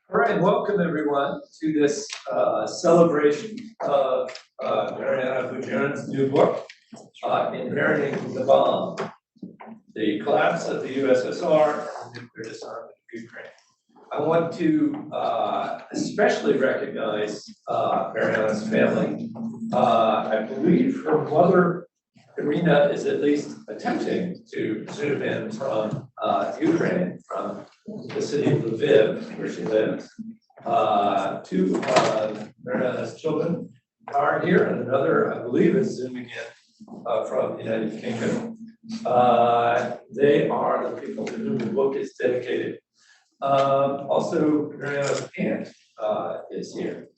All right, welcome everyone to this celebration of Mariana Budjeryn's new book, Inheriting the Bomb, the Collapse of the USSR and the Nuclear Disarmament of Ukraine. I want to especially recognize Mariana's family. I believe her mother, Mariana, is at least attempting to zoom in from Ukraine, from the city of Lviv, where she lives. Two of Mariana's children are here, and another, I believe, is zooming in from the United Kingdom. They are the people to whom the book is dedicated. Also, Mariana's aunt is here.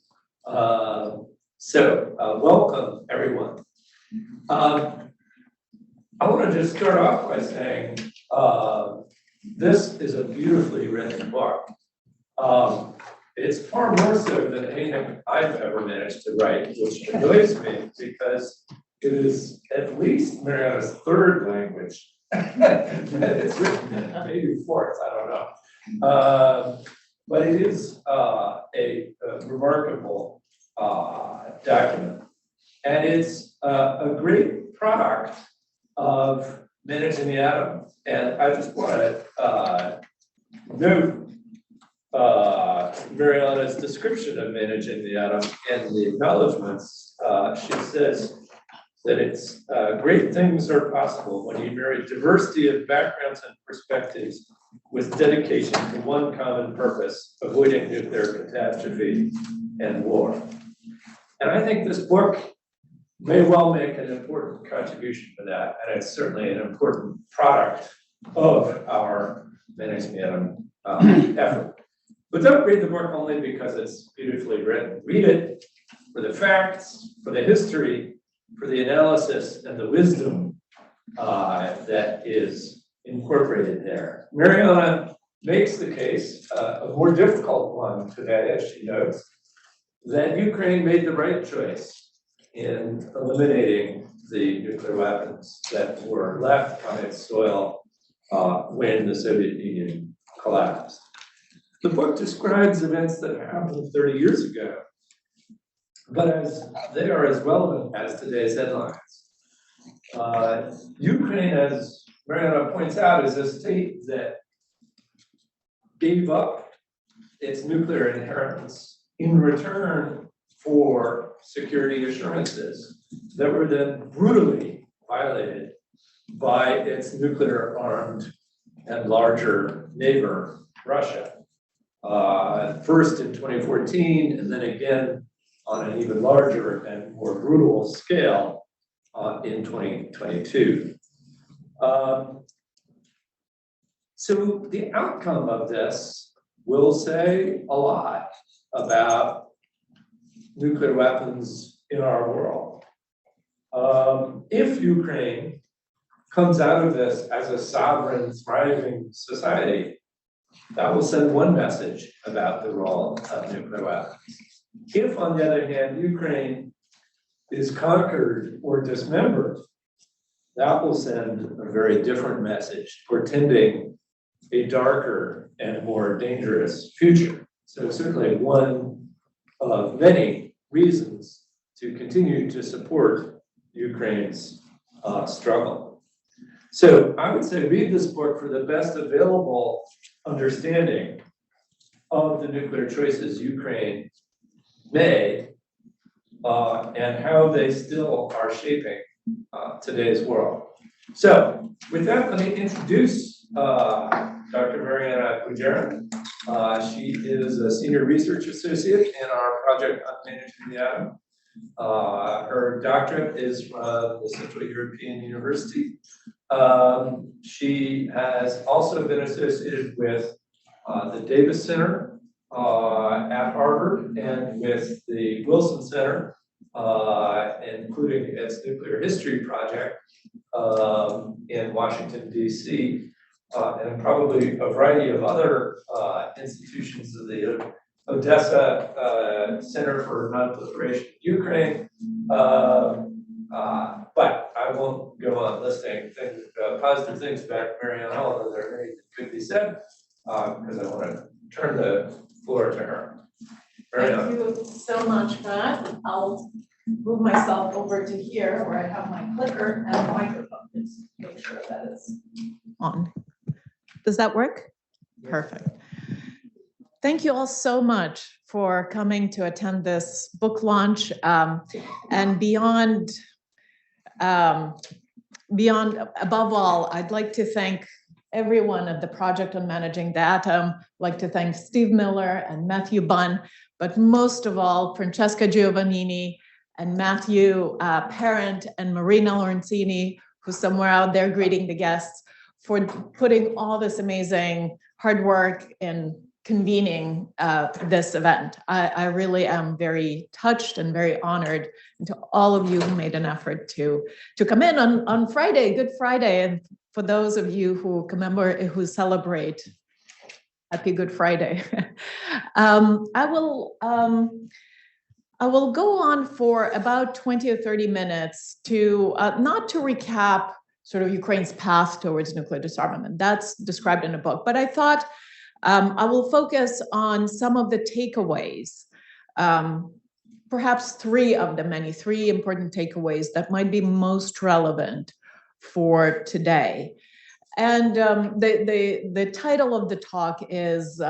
Welcome, everyone. I want to just start off by saying this is a beautifully written book. It's far more so than anything I've ever managed to write, which annoys me because it is at least Mariana's third language that it's written in, maybe fourth, I don't know. But it is a remarkable document. And it's a great product of managing the atom. And I just want to note Mariana's description of managing the atom and the acknowledgements. She says that it's great things are possible when you marry diversity of backgrounds and perspectives with dedication to one common purpose, avoiding nuclear catastrophe and war. And I think this book may well make an important contribution to that, and it's certainly an important product of our managing the atom effort. But don't read the book only because it's beautifully written. Read it for the facts, for the history, for the analysis, and the wisdom that is incorporated there. Mariana makes the case, a more difficult one today, as she notes, that Ukraine made the right choice in eliminating the nuclear weapons that were left on its soil when the Soviet Union collapsed. The book describes events that happened 30 years ago, but as they are as relevant as today's headlines. Ukraine, as Mariana points out, is a state that gave up its nuclear inheritance in return for security assurances that were then brutally violated by its nuclear-armed and larger neighbor, Russia. First in 2014, and then again on an even larger and more brutal scale in 2022. So the outcome of this will say a lot about nuclear weapons in our world. If Ukraine comes out of this as a sovereign, thriving society, that will send one message about the role of nuclear weapons. If, on the other hand, Ukraine is conquered or dismembered, that will send a very different message, portending a darker and more dangerous future. So certainly one of many reasons to continue to support Ukraine's struggle. So I would say read this book for the best available understanding of the nuclear choices Ukraine made and how they still are shaping today's world. So with that, let me introduce Dr. Mariana Budjeryn. She is a senior research associate in our project on managing the atom. Her doctorate is from the Central European University. She has also been associated with the Davis Center at Harvard and with the Wilson Center, including its nuclear history project in Washington, D.C., and probably a variety of other institutions of the Odessa Center for Non-Proliferation of Ukraine. But I won't go on listing things, positive things about Mariana, although there are many that could be said, because I want to turn the floor to her. Thank Mariana. you so much, Matt. I'll move myself over to here where I have my clicker and microphone. Just make sure that is on. Does that work? Perfect. Thank you all so much for coming to attend this book launch, and beyond, above all, I'd like to thank everyone at the Project on Managing the Atom. I'd like to thank Steve Miller and Matthew Bunn, but most of all, Francesca Giovannini and Matthew Parent and Marina Lorenzini, who's somewhere out there greeting the guests, for putting all this amazing hard work in convening this event. I really am very touched and very honored, and to all of you who made an effort to come in on Friday, Good Friday, and for those of you who celebrate, Happy Good Friday. I will go on for about 20 or 30 minutes to not to recap sort of Ukraine's path towards nuclear disarmament. That's described in a book, but I thought I will focus on some of the takeaways, perhaps three important takeaways that might be most relevant for today. And the title of the talk is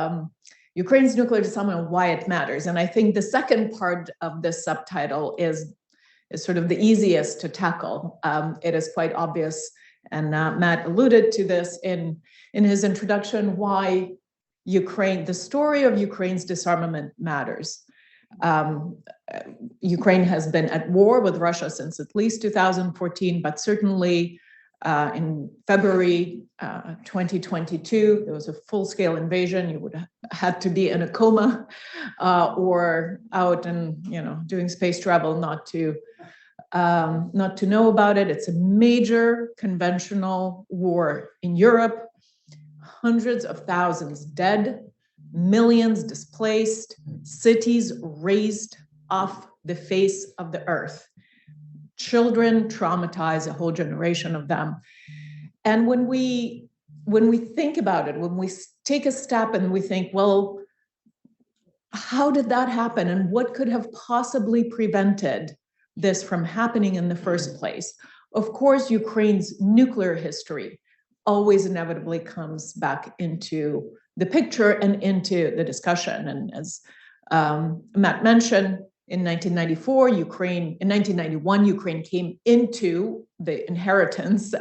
Ukraine's Nuclear Disarmament and Why It Matters. And I think the second part of this subtitle is sort of the easiest to tackle. It is quite obvious, and Matt alluded to this in his introduction, why the story of Ukraine's disarmament matters. Ukraine has been at war with Russia since at least 2014, but certainly in February 2022, there was a full-scale invasion. You would have had to be in a coma or out and doing space travel not to know about it. It's a major conventional war in Europe. Hundreds of thousands dead, millions displaced, cities razed off the face of the earth. Children traumatized, a whole generation of them. And when we think about it, when we take a step and we think, well, how did that happen? And what could have possibly prevented this from happening in the first place? Of course, Ukraine's nuclear history always inevitably comes back into the picture and into the discussion. And as Matt mentioned, in 1991, Ukraine came into the inheritance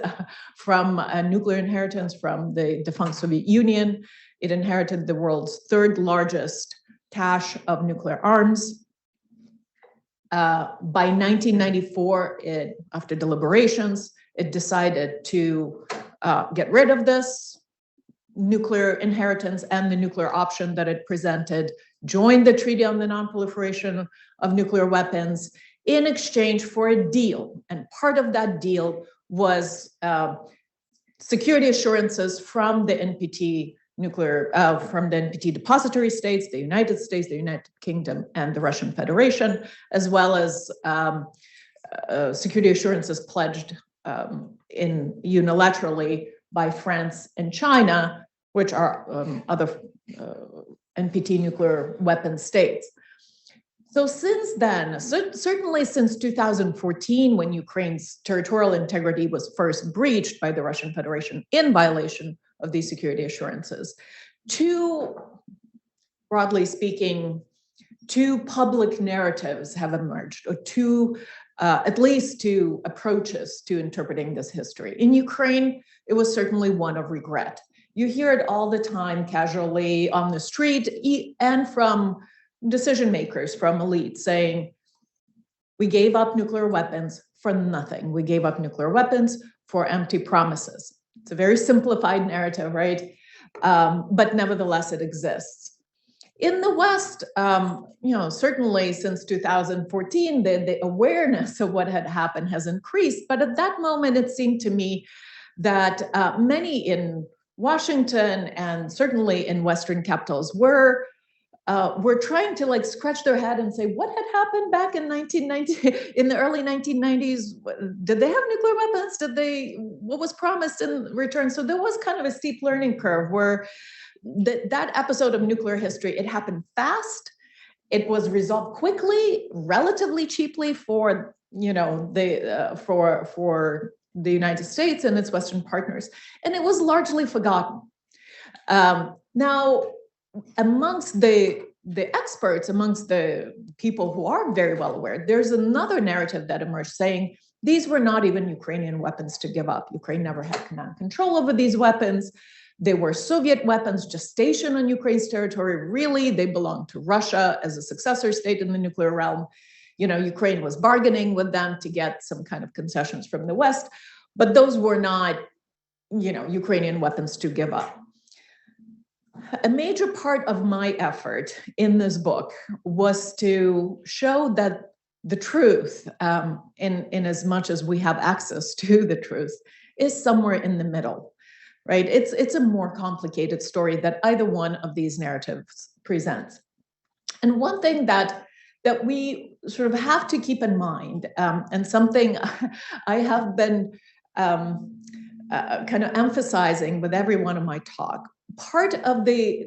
from a nuclear inheritance from the defunct Soviet Union. It inherited the world's third largest cache of nuclear arms. By 1994, after deliberations, it decided to get rid of this nuclear inheritance and the nuclear option that it presented, joined the Treaty on the Non-Proliferation of Nuclear Weapons in exchange for a deal. And part of that deal was security assurances from the NPT depository states, the United States, the United Kingdom, and the Russian Federation, as well as security assurances pledged unilaterally by France and China, which are other NPT nuclear weapon states. So since then, certainly since 2014, when Ukraine's territorial integrity was first breached by the Russian Federation in violation of these security assurances, broadly speaking, two public narratives have emerged, or at least two approaches to interpreting this history. In Ukraine, it was certainly one of regret. You hear it all the time casually on the street and from decision makers, from elites saying, we gave up nuclear weapons for nothing. We gave up nuclear weapons for empty promises. It's a very simplified narrative, right? But nevertheless, it exists. In the West, certainly since 2014, the awareness of what had happened has increased. But at that moment, it seemed to me that many in Washington and certainly in Western capitals were trying to scratch their head and say, what had happened back in 1990, in the early 1990s? Did they have nuclear weapons? What was promised in return? So there was kind of a steep learning curve where that episode of nuclear history, it happened fast. It was resolved quickly, relatively cheaply for for the United States and its Western partners, and it was largely forgotten. Now, amongst the experts, amongst the people who are very well aware, there's another narrative that emerged saying these were not even Ukrainian weapons to give up. Ukraine never had command control over these weapons. They were Soviet weapons just stationed on Ukraine's territory. Really, they belonged to Russia as a successor state in the nuclear realm. Ukraine was bargaining with them to get some kind of concessions from the West, but those were not, Ukrainian weapons to give up. A major part of my effort in this book was to show that the truth, in as much as we have access to the truth, is somewhere in the middle, right? It's a more complicated story that either one of these narratives presents. And one thing that we sort of have to keep in mind, and something I have been kind of emphasizing with every one of my talk, part of the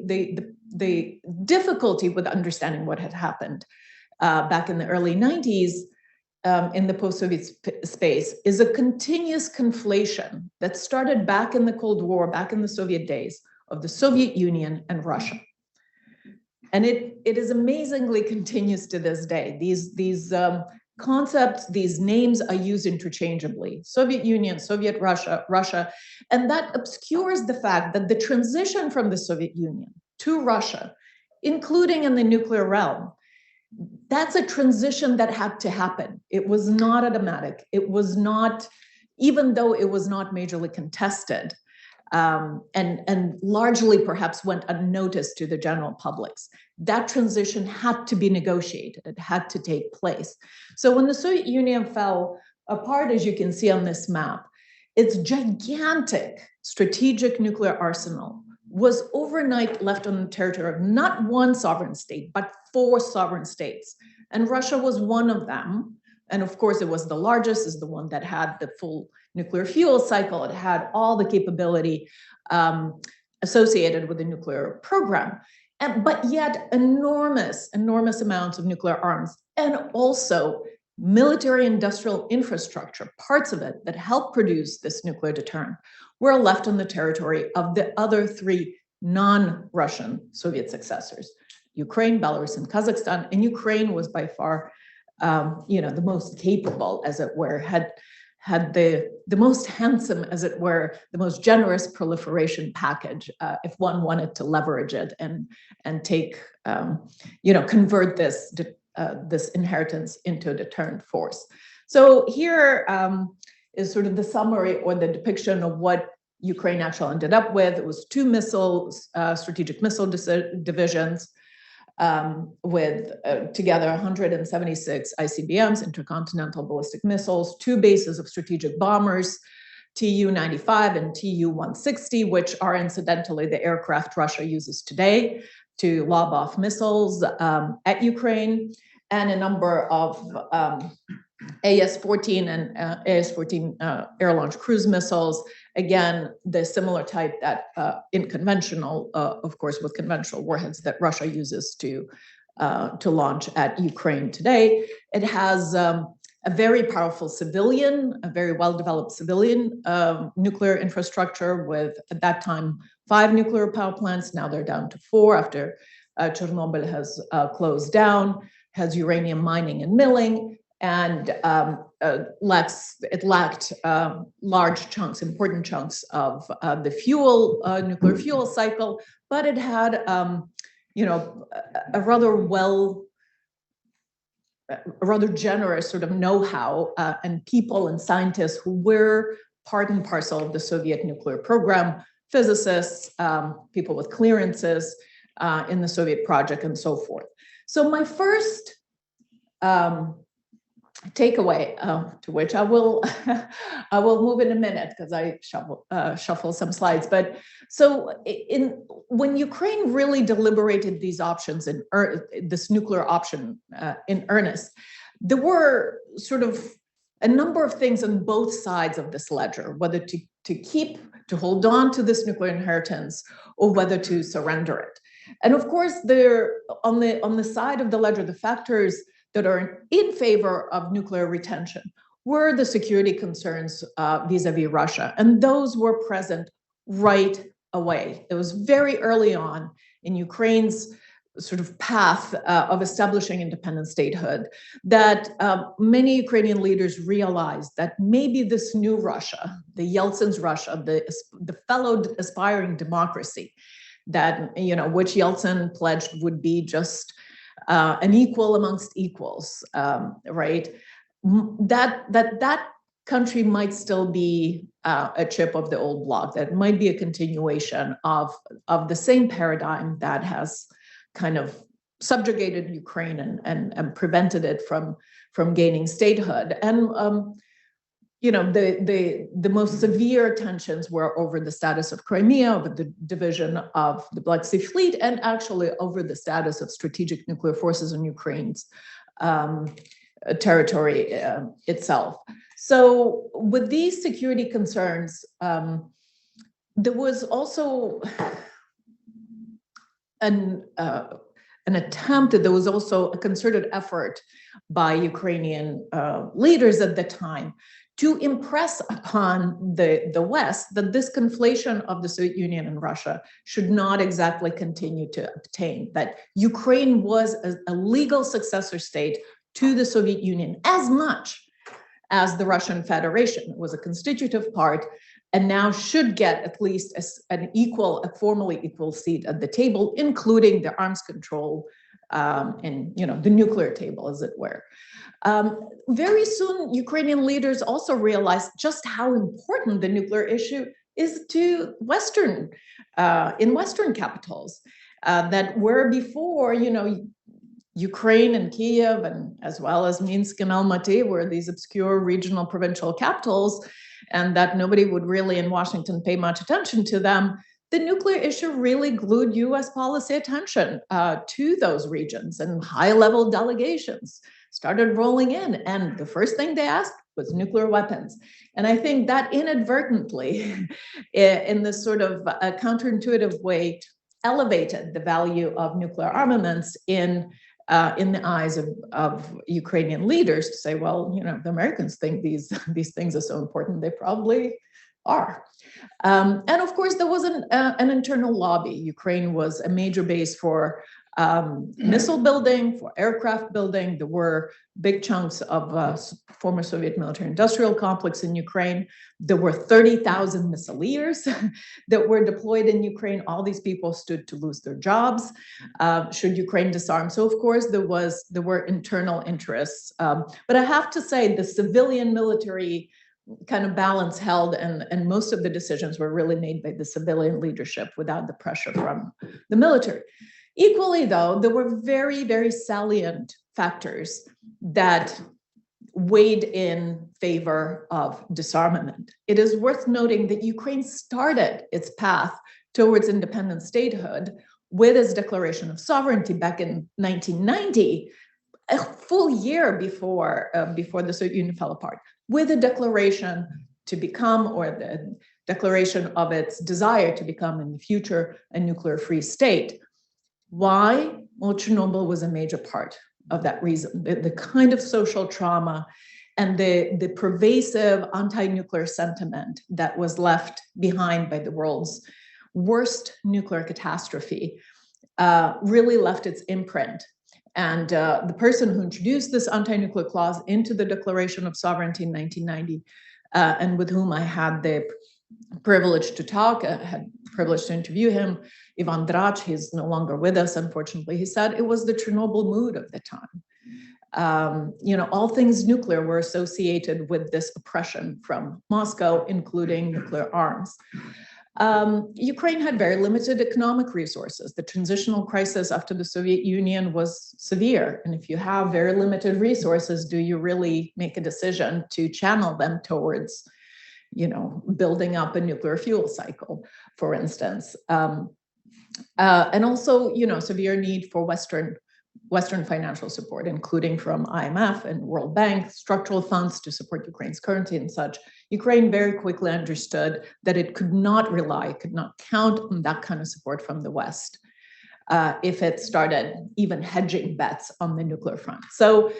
difficulty with understanding what had happened back in the early 90s in the post-Soviet space is a continuous conflation that started back in the Cold War, back in the Soviet days, of the Soviet Union and Russia. And it is amazingly continuous to this day. These concepts, these names are used interchangeably. Soviet Union, Soviet Russia, and that obscures the fact that the transition from the Soviet Union to Russia, including in the nuclear realm, that's a transition that had to happen. It was not automatic. It was not, even though it was not majorly contested, and largely perhaps went unnoticed to the general publics. That transition had to be negotiated. It had to take place. So when the Soviet Union fell apart, as you can see on this map, its gigantic strategic nuclear arsenal was overnight left on the territory of not one sovereign state, but 4 sovereign states. And Russia was one of them. And of course, it was the largest, is the one that had the full nuclear fuel cycle. It had all the capability associated with the nuclear program. But yet enormous amounts of nuclear arms, and also military industrial infrastructure, parts of it that helped produce this nuclear deterrent, were left on the territory of the other 3 non-Russian Soviet successors, Ukraine, Belarus, and Kazakhstan. And Ukraine was by far the most capable, as it were, had the most handsome, as it were, the most generous proliferation package, if one wanted to leverage it and take, convert this inheritance into a deterrent force. So here is sort of the summary or the depiction of what Ukraine actually ended up with. It was 2 strategic missile divisions, with together 176 ICBMs, intercontinental ballistic missiles, 2 bases of strategic bombers, Tu-95 and Tu-160, which are incidentally the aircraft Russia uses today to lob off missiles at Ukraine, and a number of AS-14 and AS-14 air-launched cruise missiles. Again, the similar type that in conventional, of course, with conventional warheads that Russia uses to launch at Ukraine today. It has a very powerful civilian, a very well-developed civilian nuclear infrastructure with, at that time, 5 nuclear power plants. Now they're down to 4 after Chernobyl has closed down, has uranium mining and milling, and it lacked large chunks, important chunks of the nuclear fuel cycle, but it had, a rather generous sort of know-how and people and scientists who were part and parcel of the Soviet nuclear program, physicists, people with clearances in the Soviet project, and so forth. So my first takeaway, to which I will move in a minute because I shuffle some slides. But so when Ukraine really deliberated these options in this nuclear option in earnest, there were sort of a number of things on both sides of this ledger, whether to keep to hold on to this nuclear inheritance or whether to surrender it. And of course, there on the side of the ledger, the factors that are in favor of nuclear retention were the security concerns vis-a-vis Russia, and those were present right away. It was very early on in Ukraine's sort of path of establishing independent statehood that many Ukrainian leaders realized that maybe this new Russia, the Yeltsin's Russia, the fellow aspiring democracy, that which Yeltsin pledged would be just an equal amongst equals, right? That country might still be a chip of the old block. That might be a continuation of the same paradigm that has kind of subjugated Ukraine and prevented it from gaining statehood. And the most severe tensions were over the status of Crimea, over the division of the Black Sea Fleet, and actually over the status of strategic nuclear forces in Ukraine's territory itself. So with these security concerns, there was also an attempt, there was also a concerted effort by Ukrainian leaders at the time to impress upon the West that this conflation of the Soviet Union and Russia should not exactly continue to obtain, that Ukraine was a legal successor state to the Soviet Union as much as the Russian Federation. It was a constitutive part and now should get at least a formally equal seat at the table, including the arms control and the nuclear table, as it were. Very soon, Ukrainian leaders also realized just how important the nuclear issue is to in Western capitals that were before, Ukraine and Kiev, and as well as Minsk and Almaty, were these obscure regional provincial capitals, and that nobody would really in Washington pay much attention to them. The nuclear issue really glued US policy attention to those regions, and high-level delegations started rolling in. And the first thing they asked was nuclear weapons. And I think that inadvertently, in this sort of counterintuitive way, elevated the value of nuclear armaments in the eyes of Ukrainian leaders to say, well, the Americans think these things are so important, they probably are. And of course, there was an internal lobby. Ukraine was a major base for missile building, for aircraft building. There were big chunks of former Soviet military-industrial complex in Ukraine. There were 30,000 missileers that were deployed in Ukraine. All these people stood to lose their jobs should Ukraine disarm. So of course, there were internal interests. But I have to say the civilian military kind of balance held, and most of the decisions were really made by the civilian leadership without the pressure from the military. Equally, though, there were very, very salient factors that weighed in favor of disarmament. It is worth noting that Ukraine started its path towards independent statehood with its declaration of sovereignty back in 1990, a full year before the Soviet Union fell apart, with a declaration to become, or the declaration of its desire to become in the future, a nuclear-free state. Why? Well, Chernobyl was a major part of that reason. The kind of social trauma and the pervasive anti-nuclear sentiment that was left behind by the world's worst nuclear catastrophe really left its imprint. And the person who introduced this anti-nuclear clause into the Declaration of Sovereignty in 1990, and with whom I had the privilege to talk, had the privilege to interview him, Ivan Drac, he's no longer with us, unfortunately. He said it was the Chernobyl mood of the time. All things nuclear were associated with this oppression from Moscow, including nuclear arms. Ukraine had very limited economic resources. The transitional crisis after the Soviet Union was severe. And if you have very limited resources, do you really make a decision to channel them towards, building up a nuclear fuel cycle, for instance? And also, severe need for Western Western financial support, including from IMF and World Bank, structural funds to support Ukraine's currency and such, Ukraine very quickly understood that it could not count on that kind of support from the West if it started even hedging bets on the nuclear front. So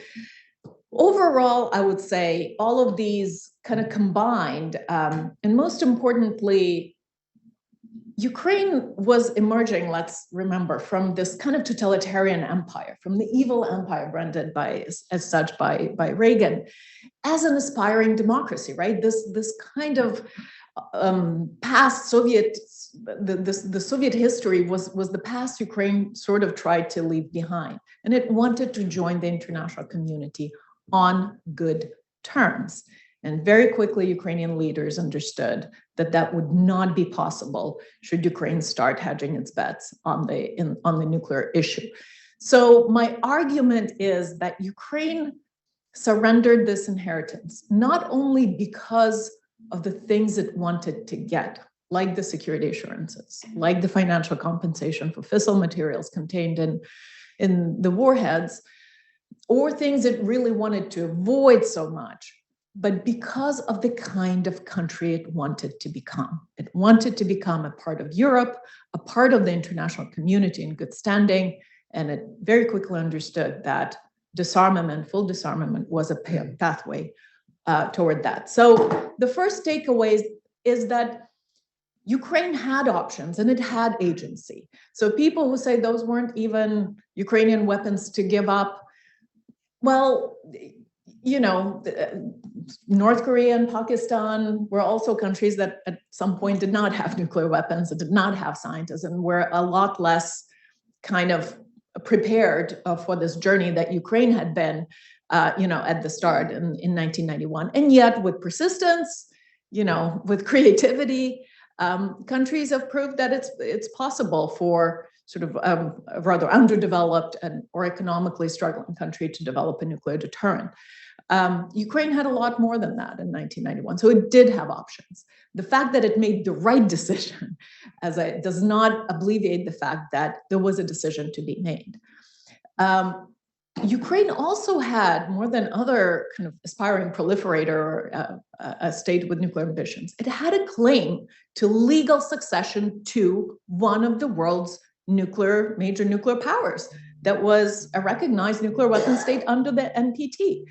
overall, I would say all of these kind of combined, and most importantly, Ukraine was emerging, let's remember, from this kind of totalitarian empire, from the evil empire branded as such by Reagan, as an aspiring democracy, right? This kind of past Soviet, the Soviet history was the past Ukraine sort of tried to leave behind, and it wanted to join the international community on good terms. And very quickly, Ukrainian leaders understood that that would not be possible should Ukraine start hedging its bets on the nuclear issue. So my argument is that Ukraine surrendered this inheritance, not only because of the things it wanted to get, like the security assurances, like the financial compensation for fissile materials contained in the warheads, or things it really wanted to avoid so much, but because of the kind of country it wanted to become. It wanted to become a part of Europe, a part of the international community in good standing, and it very quickly understood that disarmament, full disarmament, was a pathway toward that. So the first takeaway is that Ukraine had options and it had agency. So people who say those weren't even Ukrainian weapons to give up, well, you know, North Korea and Pakistan were also countries that at some point did not have nuclear weapons and did not have scientists and were a lot less kind of prepared for this journey that Ukraine had been, at the start in 1991. And yet with persistence, with creativity, countries have proved that it's possible for sort of a rather underdeveloped or economically struggling country to develop a nuclear deterrent. Ukraine had a lot more than that in 1991, so it did have options. The fact that it made the right decision does not alleviate the fact that there was a decision to be made. Ukraine also had, more than other kind of aspiring proliferator or a state with nuclear ambitions, it had a claim to legal succession to one of the world's major nuclear powers that was a recognized nuclear weapons state under the NPT.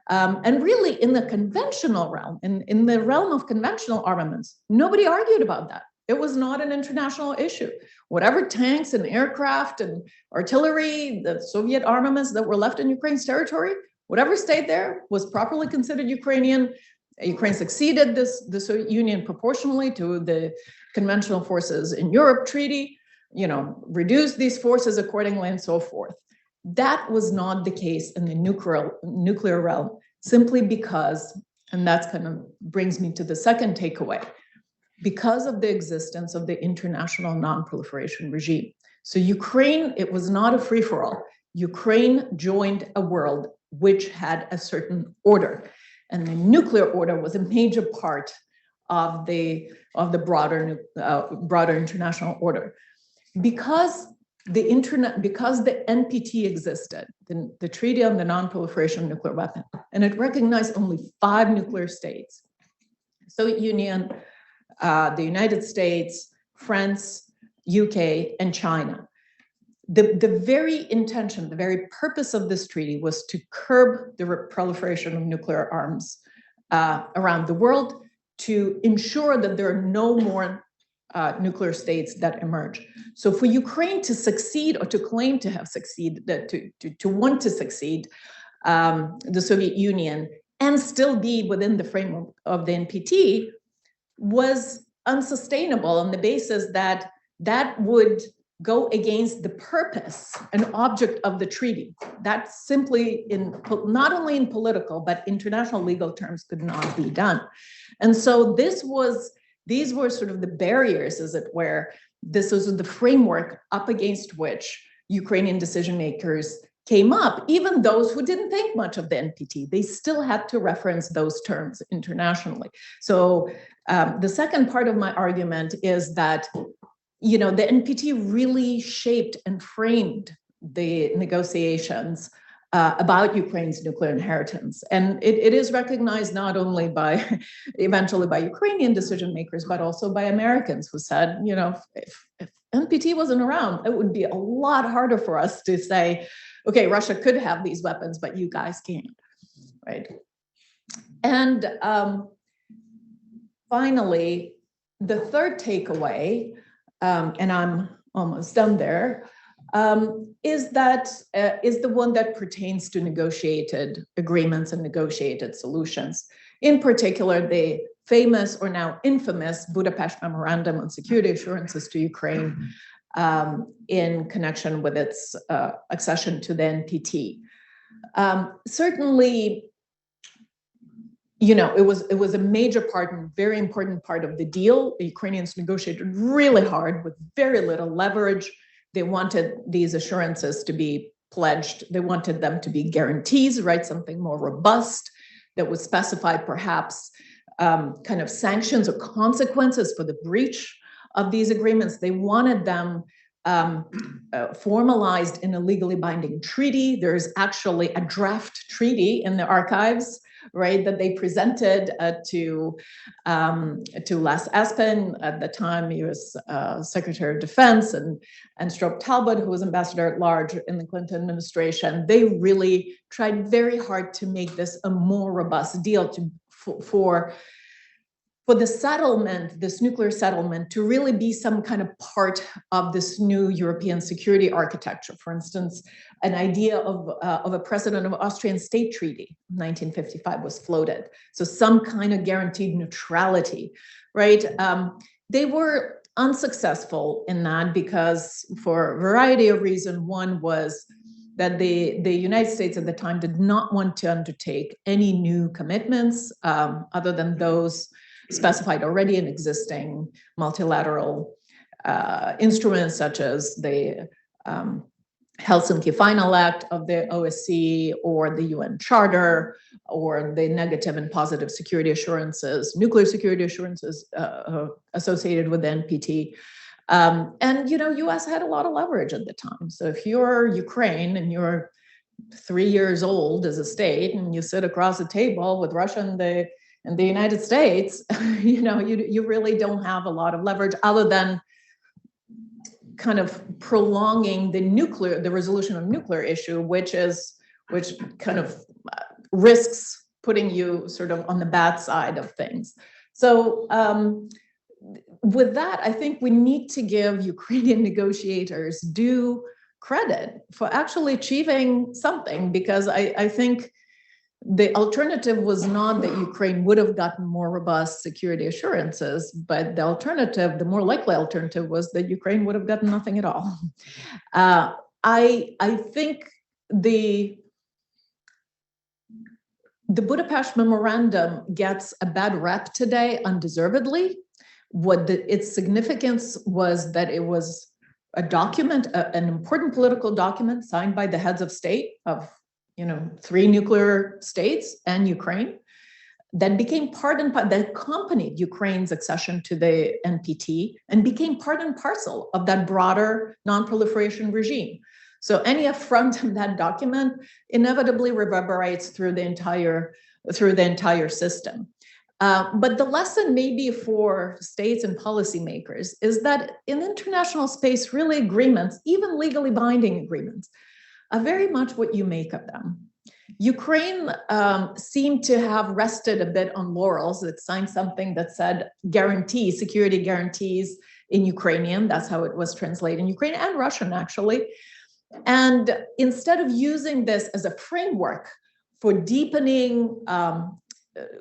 And really, in the conventional realm, in the realm of conventional armaments, nobody argued about that. It was not an international issue. Whatever tanks and aircraft and artillery, the Soviet armaments that were left in Ukraine's territory, whatever stayed there was properly considered Ukrainian. Ukraine succeeded the Soviet Union proportionally to the conventional forces in Europe treaty, reduced these forces accordingly and so forth. That was not the case in the nuclear realm, simply because, and that kind of brings me to the second takeaway, because of the existence of the international non-proliferation regime. So Ukraine, it was not a free-for-all. Ukraine joined a world which had a certain order, and the nuclear order was a major part of the broader international order. Because the NPT existed, the Treaty on the Non-Proliferation of Nuclear Weapons, and it recognized only 5 nuclear states: Soviet Union, the United States, France, UK, and China. The very intention, the very purpose of this treaty was to curb the proliferation of nuclear arms around the world, to ensure that there are no more nuclear states that emerge. So for Ukraine to succeed, or to claim to have succeeded, to want to succeed, the Soviet Union, and still be within the framework of the NPT, was unsustainable on the basis that that would go against the purpose and object of the treaty. That simply, not only in political, but international legal terms, could not be done. And so these were sort of the barriers, as it were. This was the framework up against which Ukrainian decision makers came up. Even those who didn't think much of the NPT, they still had to reference those terms internationally. So the second part of my argument is that, the NPT really shaped and framed the negotiations about Ukraine's nuclear inheritance. And it is recognized not only by, eventually by Ukrainian decision makers, but also by Americans who said, you know, if NPT wasn't around, it would be a lot harder for us to say, okay, Russia could have these weapons, but you guys can't, right? And finally, the third takeaway, and I'm almost done there, is the one that pertains to negotiated agreements and negotiated solutions. In particular, the famous or now infamous Budapest Memorandum on Security Assurances to Ukraine in connection with its accession to the NPT. Certainly, you know, it was a major part and very important part of the deal. The Ukrainians negotiated really hard with very little leverage. They wanted these assurances to be pledged. They wanted them to be guarantees, right? Something more robust that would specify perhaps kind of sanctions or consequences for the breach of these agreements. They wanted them formalized in a legally binding treaty. There's actually a draft treaty in the archives, right, that they presented to Les Aspin, at the time U.S. Secretary of Defense, and Stroop Talbot, who was ambassador at large in the Clinton administration. They really tried very hard to make this a more robust deal for the settlement, this nuclear settlement, to really be some kind of part of this new European security architecture. For instance, an idea of a precedent of Austrian state treaty, 1955, was floated. So some kind of guaranteed neutrality, right? They were unsuccessful in that because, for a variety of reasons. One was that the United States at the time did not want to undertake any new commitments other than those specified already in existing multilateral instruments, such as the Helsinki Final Act of the OSCE, or the UN Charter, or the negative and positive security assurances, nuclear security assurances associated with the NPT. And, you know, US had a lot of leverage at the time. So if you're Ukraine and you're 3 years old as a state and you sit across the table with Russia and the United States, you know, you really don't have a lot of leverage other than kind of prolonging the resolution of nuclear issue, which kind of risks putting you sort of on the bad side of things. So with that, I think we need to give Ukrainian negotiators due credit for actually achieving something, because I think the alternative was not that Ukraine would have gotten more robust security assurances, but the alternative, the more likely alternative, was that Ukraine would have gotten nothing at all. I think the Budapest Memorandum gets a bad rep today, undeservedly. Its significance was that it was a document, an important political document signed by the heads of state of 3 nuclear states and Ukraine, that became that accompanied Ukraine's accession to the NPT and became part and parcel of that broader non-proliferation regime. So any affront in that document inevitably reverberates through the entire system. But the lesson maybe for states and policymakers is that in international space, really agreements, even legally binding agreements, are very much what you make of them. Ukraine seemed to have rested a bit on laurels. It signed something that said guarantees, security guarantees in Ukrainian. That's how it was translated in Ukrainian and Russian, actually. And instead of using this as a framework for deepening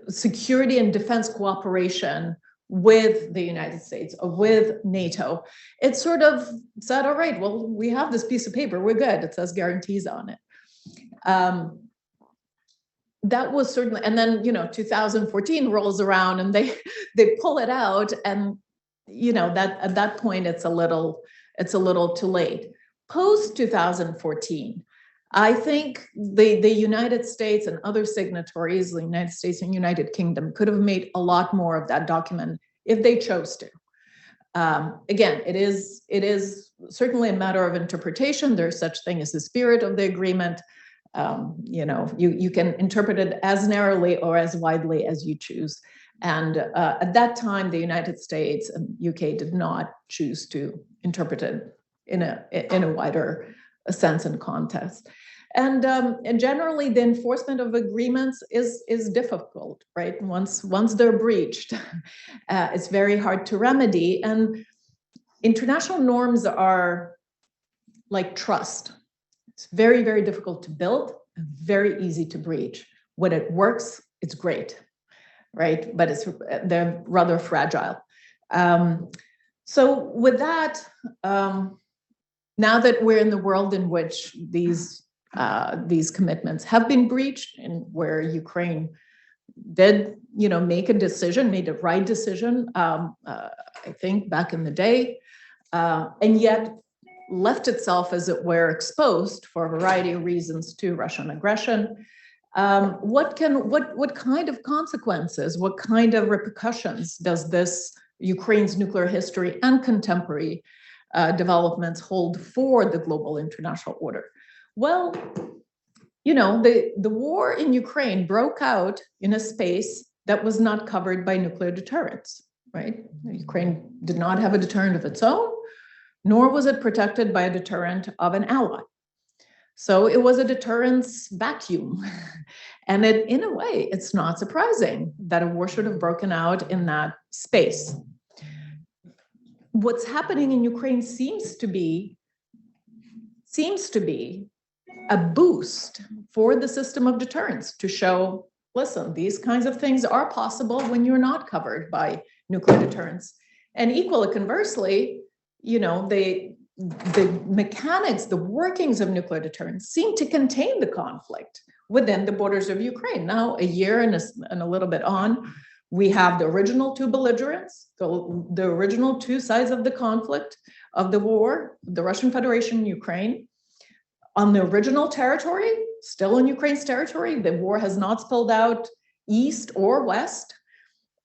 security and defense cooperation with the United States or with NATO, it sort of said, all right, well, we have this piece of paper, we're good. It says guarantees on it. That was certainly, and then, 2014 rolls around and they pull it out, and, that at that point, it's a little too late. Post 2014, I think the United States and other signatories, the United States and United Kingdom, could have made a lot more of that document if they chose to. Again, it is certainly a matter of interpretation. There's such thing as the spirit of the agreement. You can interpret it as narrowly or as widely as you choose. And at that time, the United States and UK did not choose to interpret it in a wider sense and context. And generally, the enforcement of agreements is difficult, right? Once they're breached, it's very hard to remedy. And international norms are like trust. It's very, very difficult to build and very easy to breach. When it works, it's great, right? But they're rather fragile. So with that, now that we're in the world in which these commitments have been breached, and where Ukraine did, make a decision, made the right decision, I think back in the day, and yet left itself, as it were, exposed for a variety of reasons to Russian aggression. What kind of consequences, what kind of repercussions does this Ukraine's nuclear history and contemporary developments hold for the global international order? Well, the war in Ukraine broke out in a space that was not covered by nuclear deterrence, right? Ukraine did not have a deterrent of its own, nor was it protected by a deterrent of an ally. So it was a deterrence vacuum. And in a way, it's not surprising that a war should have broken out in that space. What's happening in Ukraine seems to be a boost for the system of deterrence to show, listen, these kinds of things are possible when you're not covered by nuclear deterrence. And equally conversely, the mechanics, the workings of nuclear deterrence seem to contain the conflict within the borders of Ukraine. Now, a year and a little bit on, we have the original two belligerents, the original two sides of the conflict, of the war, the Russian Federation and Ukraine. On the original territory, still in Ukraine's territory, the war has not spilled out east or west.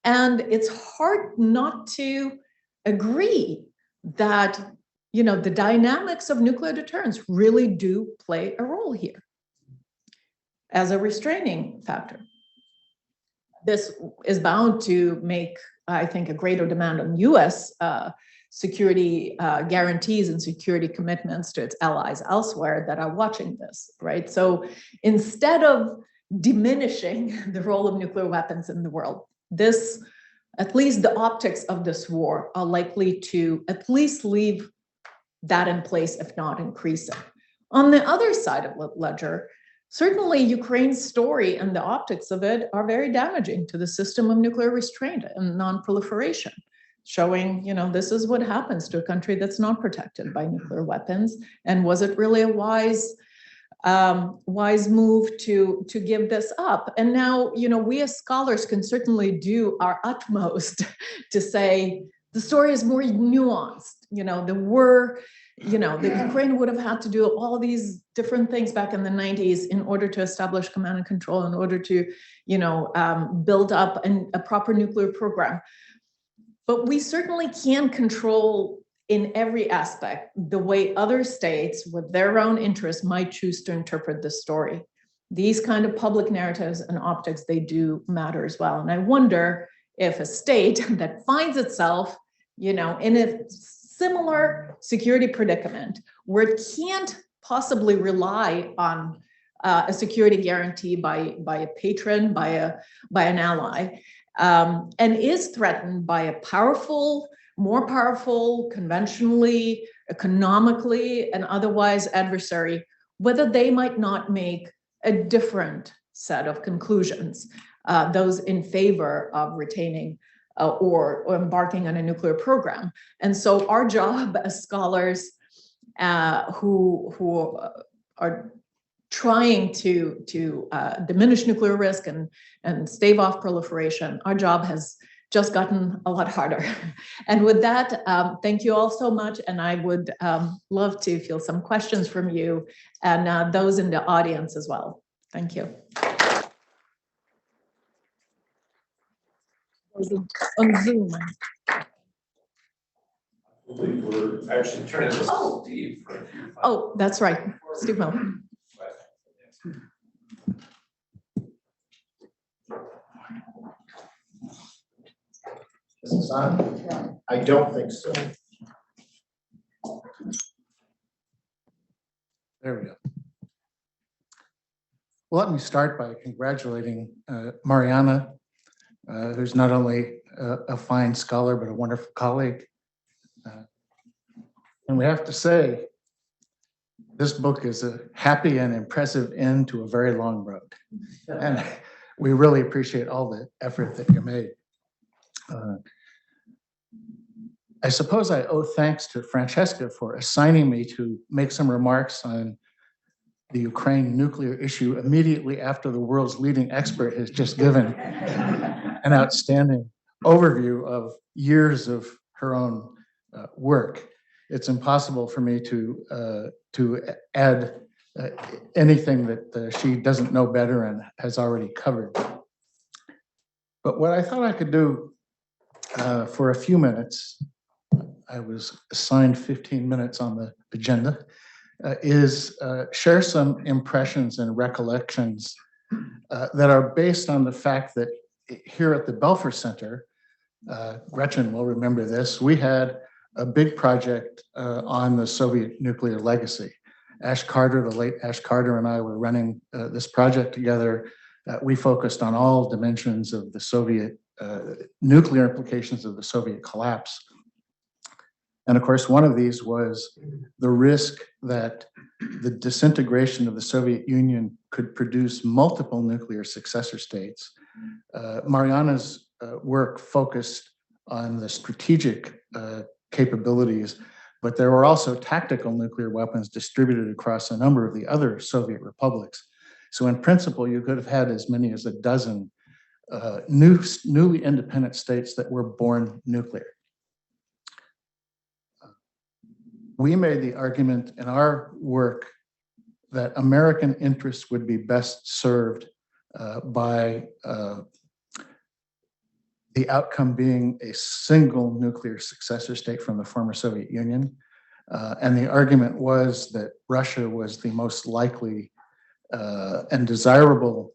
And it's hard not to agree that, the dynamics of nuclear deterrence really do play a role here as a restraining factor. This is bound to make, I think, a greater demand on US security guarantees and security commitments to its allies elsewhere that are watching this, right? So instead of diminishing the role of nuclear weapons in the world, at least the optics of this war are likely to at least leave that in place, if not increase it. On the other side of the ledger, certainly Ukraine's story and the optics of it are very damaging to the system of nuclear restraint and non-proliferation, showing, this is what happens to a country that's not protected by nuclear weapons. And was it really a wise move to give this up? And now, we as scholars can certainly do our utmost to say the story is more nuanced. The Ukraine would have had to do all these different things back in the 90s in order to establish command and control, in order to, build up a proper nuclear program. But we certainly can control in every aspect the way other states with their own interests might choose to interpret this story. These kind of public narratives and optics, they do matter as well. And I wonder if a state that finds itself, in a similar security predicament where it can't possibly rely on a security guarantee by a patron, by an ally, and is threatened by a more powerful, conventionally, economically, and otherwise adversary, whether they might not make a different set of conclusions, those in favor of retaining or embarking on a nuclear program. And so our job as scholars who are trying to diminish nuclear risk and stave off proliferation, our job has just gotten a lot harder. And with that, thank you all so much. And I would love to field some questions from you and those in the audience as well. Thank you. On Zoom. I believe we're actually turning this to Steve for a few. Oh, that's right, Steve Miller. Is this on? I don't think so. There we go. Well, let me start by congratulating Mariana, who's not only a fine scholar, but a wonderful colleague. And we have to say, this book is a happy and impressive end to a very long road. And we really appreciate all the effort that you made. I suppose I owe thanks to Francesca for assigning me to make some remarks on the Ukraine nuclear issue immediately after the world's leading expert has just given an outstanding overview of years of her own work. It's impossible for me to add anything that she doesn't know better and has already covered. But what I thought I could do for a few minutes, I was assigned 15 minutes on the agenda, is share some impressions and recollections that are based on the fact that here at the Belfer Center, Gretchen will remember this, we had a big project on the Soviet nuclear legacy. Ash Carter, the late Ash Carter, and I were running this project together. We focused on all dimensions of the Soviet nuclear implications of the Soviet collapse. And of course, one of these was the risk that the disintegration of the Soviet Union could produce multiple nuclear successor states. Mariana's work focused on the strategic capabilities, but there were also tactical nuclear weapons distributed across a number of the other Soviet republics. So in principle, you could have had as many as a dozen newly independent states that were born nuclear. We made the argument in our work that American interests would be best served by the outcome being a single nuclear successor state from the former Soviet Union. And the argument was that Russia was the most likely and desirable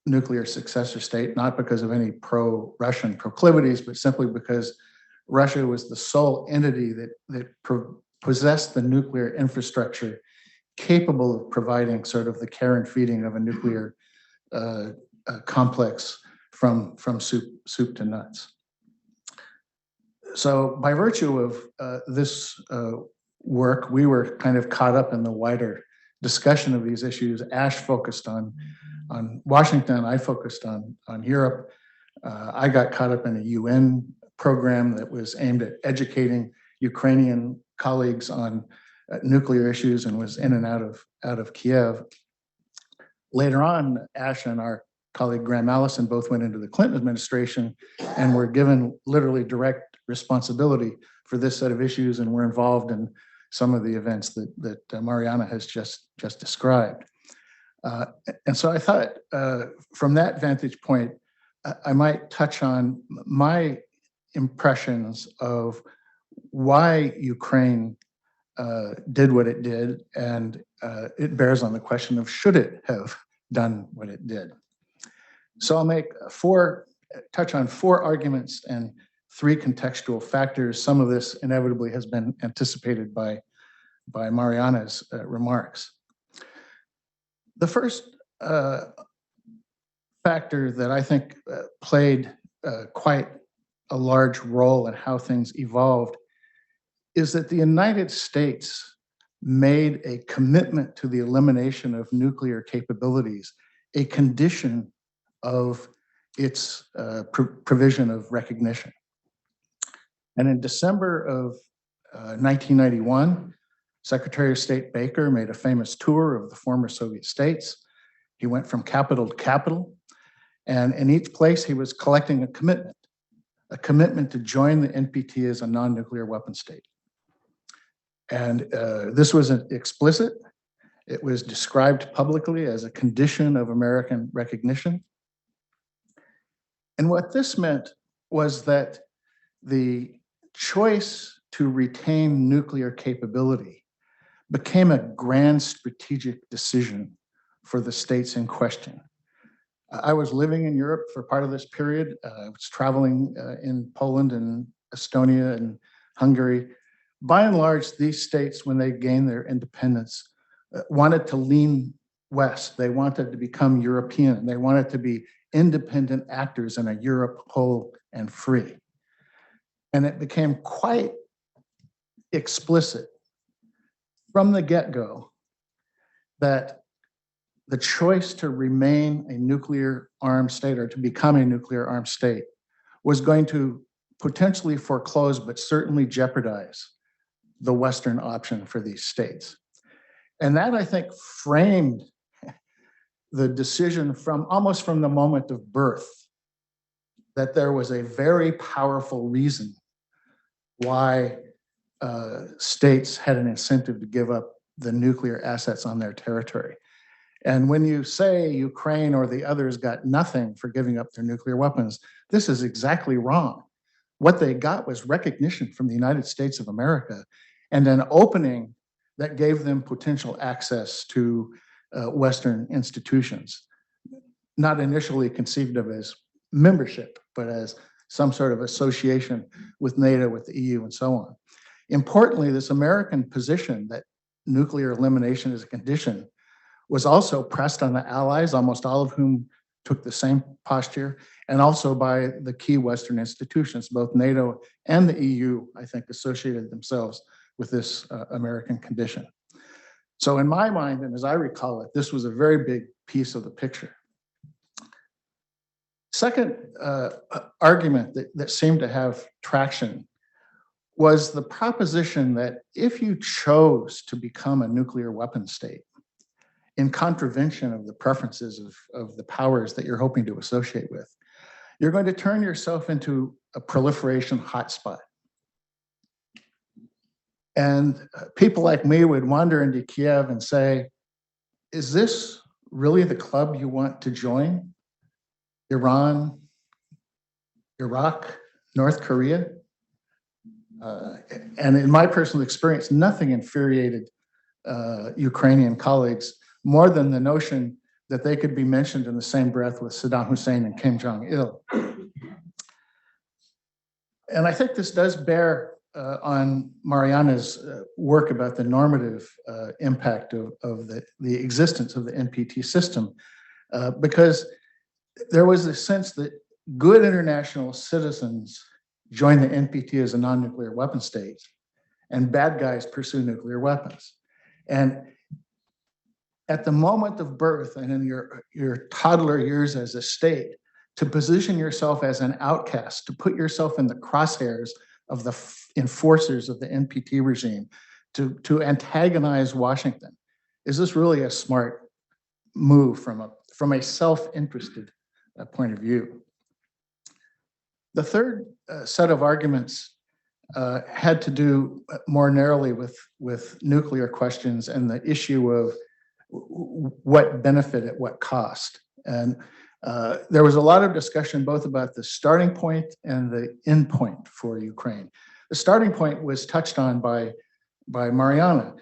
nuclear successor state, not because of any pro-Russian proclivities, but simply because Russia was the sole entity that possessed the nuclear infrastructure capable of providing sort of the care and feeding of a nuclear complex from soup to nuts. So by virtue of this work, we were kind of caught up in the wider discussion of these issues. Ash focused on Washington, I focused on Europe. I got caught up in a UN program that was aimed at educating Ukrainian colleagues on nuclear issues and was in and out of Kiev. Later on, Ash and our colleague Graham Allison both went into the Clinton administration and were given literally direct responsibility for this set of issues and were involved in some of the events that Mariana has just described. And so I thought from that vantage point, I might touch on my impressions of why Ukraine did what it did, and it bears on the question of should it have done what it did. So I'll make touch on four arguments and three contextual factors. Some of this inevitably has been anticipated by Mariana's remarks. The first factor that I think played quite a large role in how things evolved is that the United States made a commitment to the elimination of nuclear capabilities a condition of its provision of recognition. And in December of 1991, Secretary of State Baker made a famous tour of the former Soviet states. He went from capital to capital, and in each place he was collecting a commitment to join the NPT as a non-nuclear weapon state. And this was explicit. It was described publicly as a condition of American recognition. And what this meant was that the choice to retain nuclear capability became a grand strategic decision for the states in question. I was living in Europe for part of this period. I was traveling in Poland and Estonia and Hungary. By and large, these states, when they gained their independence, wanted to lean west. They wanted to become European. They wanted to be independent actors in a Europe whole and free. And it became quite explicit from the get-go that the choice to remain a nuclear armed state or to become a nuclear armed state was going to potentially foreclose, but certainly jeopardize the Western option for these states. And that, I think, framed the decision from almost from the moment of birth that there was a very powerful reason why states had an incentive to give up the nuclear assets on their territory. And when you say Ukraine or the others got nothing for giving up their nuclear weapons, this is exactly wrong. What they got was recognition from the United States of America and an opening that gave them potential access to Western institutions, not initially conceived of as membership, but as some sort of association with NATO, with the EU, and so on. Importantly, this American position that nuclear elimination is a condition was also pressed on the allies, almost all of whom took the same posture, and also by the key Western institutions. Both NATO and the EU, I think, associated themselves with this American condition. So in my mind, and as I recall it, this was a very big piece of the picture. Second argument that seemed to have traction was the proposition that if you chose to become a nuclear weapon state in contravention of the preferences of the powers that you're hoping to associate with, you're going to turn yourself into a proliferation hotspot. And people like me would wander into Kiev and say, is this really the club you want to join? Iran, Iraq, North Korea? And in my personal experience, nothing infuriated Ukrainian colleagues more than the notion that they could be mentioned in the same breath with Saddam Hussein and Kim Jong-il. And I think this does bear on Mariana's work about the normative impact of the existence of the NPT system, because there was a sense that good international citizens join the NPT as a non-nuclear weapon state, and bad guys pursue nuclear weapons. And at the moment of birth and in your toddler years as a state, to position yourself as an outcast, to put yourself in the crosshairs of the enforcers of the NPT regime, to antagonize Washington. Is this really a smart move from a self-interested point of view? The third set of arguments had to do more narrowly with nuclear questions and the issue of what benefit at what cost. And there was a lot of discussion both about the starting point and the end point for Ukraine. The starting point was touched on by Mariana.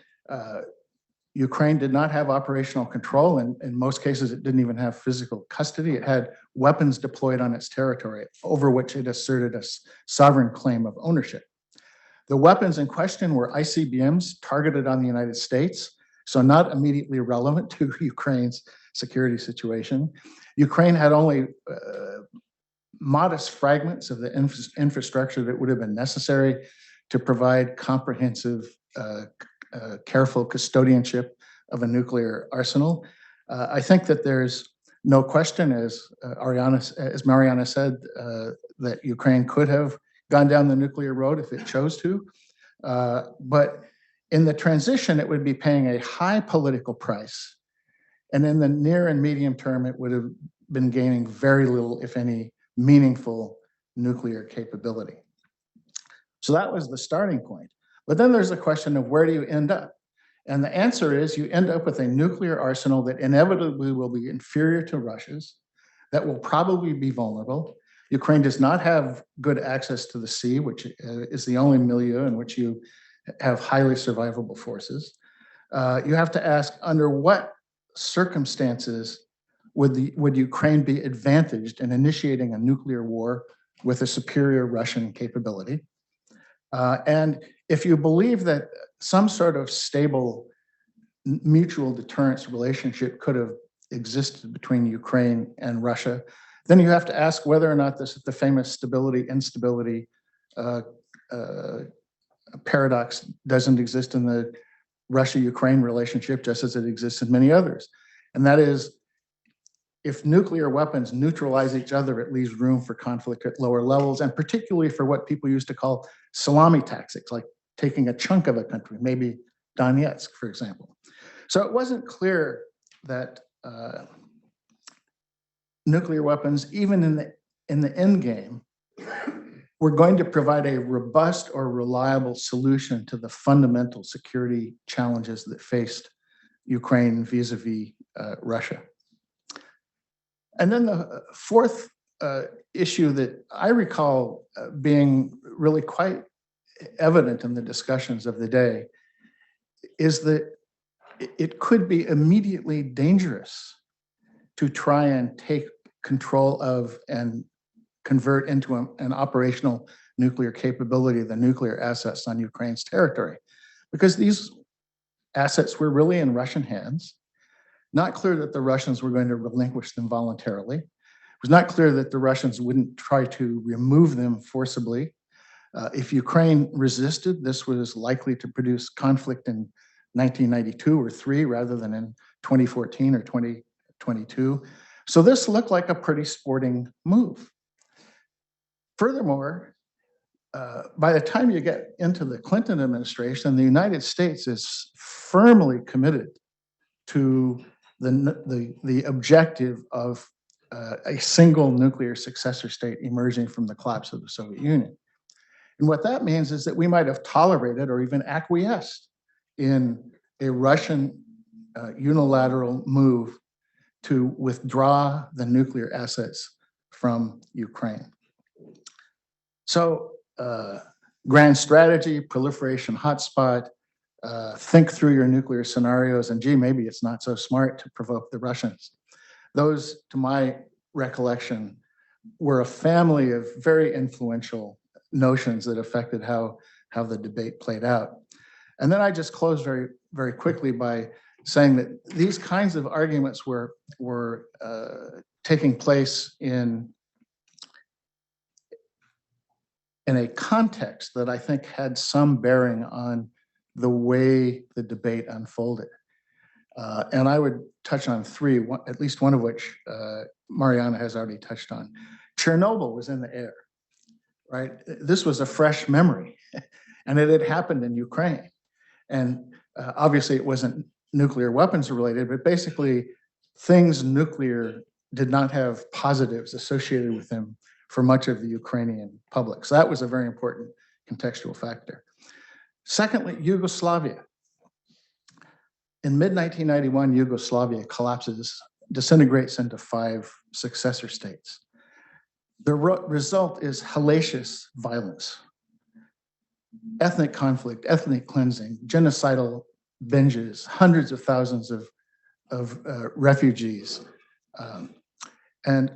Ukraine did not have operational control, and in most cases it didn't even have physical custody. It had weapons deployed on its territory over which it asserted a sovereign claim of ownership. The weapons in question were ICBMs targeted on the United States, so not immediately relevant to Ukraine's security situation. Ukraine had only modest fragments of the infrastructure that would have been necessary to provide comprehensive, careful custodianship of a nuclear arsenal. I think that there's no question, as Mariana said, that Ukraine could have gone down the nuclear road if it chose to. But in the transition, it would be paying a high political price. And in the near and medium term, it would have been gaining very little, if any, meaningful nuclear capability. So that was the starting point. But then there's the question of where do you end up? And the answer is you end up with a nuclear arsenal that inevitably will be inferior to Russia's, that will probably be vulnerable, Ukraine does not have good access to the sea, which is the only milieu in which you have highly survivable forces. You have to ask, under what circumstances would Ukraine be advantaged in initiating a nuclear war with a superior Russian capability? And if you believe that some sort of stable mutual deterrence relationship could have existed between Ukraine and Russia, then you have to ask whether or not the famous stability-instability paradox doesn't exist in the Russia-Ukraine relationship, just as it exists in many others. And that is, if nuclear weapons neutralize each other, it leaves room for conflict at lower levels, and particularly for what people used to call salami tactics, like taking a chunk of a country, maybe Donetsk, for example. So it wasn't clear that nuclear weapons, even in the end game, were going to provide a robust or reliable solution to the fundamental security challenges that faced Ukraine vis-a-vis Russia. And then the fourth issue that I recall being really quite evident in the discussions of the day is that it could be immediately dangerous to try and take control of and convert into an operational nuclear capability, the nuclear assets on Ukraine's territory, because these assets were really in Russian hands. Not clear that the Russians were going to relinquish them voluntarily. It was not clear that the Russians wouldn't try to remove them forcibly. If Ukraine resisted, this was likely to produce conflict in 1992 or 3 rather than in 2014 or 2022. So this looked like a pretty sporting move. Furthermore, by the time you get into the Clinton administration, the United States is firmly committed to the objective of a single nuclear successor state emerging from the collapse of the Soviet Union. And what that means is that we might have tolerated or even acquiesced in a Russian unilateral move to withdraw the nuclear assets from Ukraine. So grand strategy, proliferation hotspot, think through your nuclear scenarios, and gee, maybe it's not so smart to provoke the Russians. Those, to my recollection, were a family of very influential notions that affected how the debate played out. And then I just close very, very quickly by saying that these kinds of arguments were taking place in a context that I think had some bearing on the way the debate unfolded. And I would touch on 3, at least one of which Mariana has already touched on. Chernobyl was in the air, right? This was a fresh memory, and it had happened in Ukraine. And obviously it wasn't nuclear weapons related, but basically things nuclear did not have positives associated with them for much of the Ukrainian public. So that was a very important contextual factor. Secondly, Yugoslavia. In mid-1991, Yugoslavia collapses, disintegrates into 5 successor states. The result is hellacious violence, ethnic conflict, ethnic cleansing, genocidal binges, hundreds of thousands of refugees. And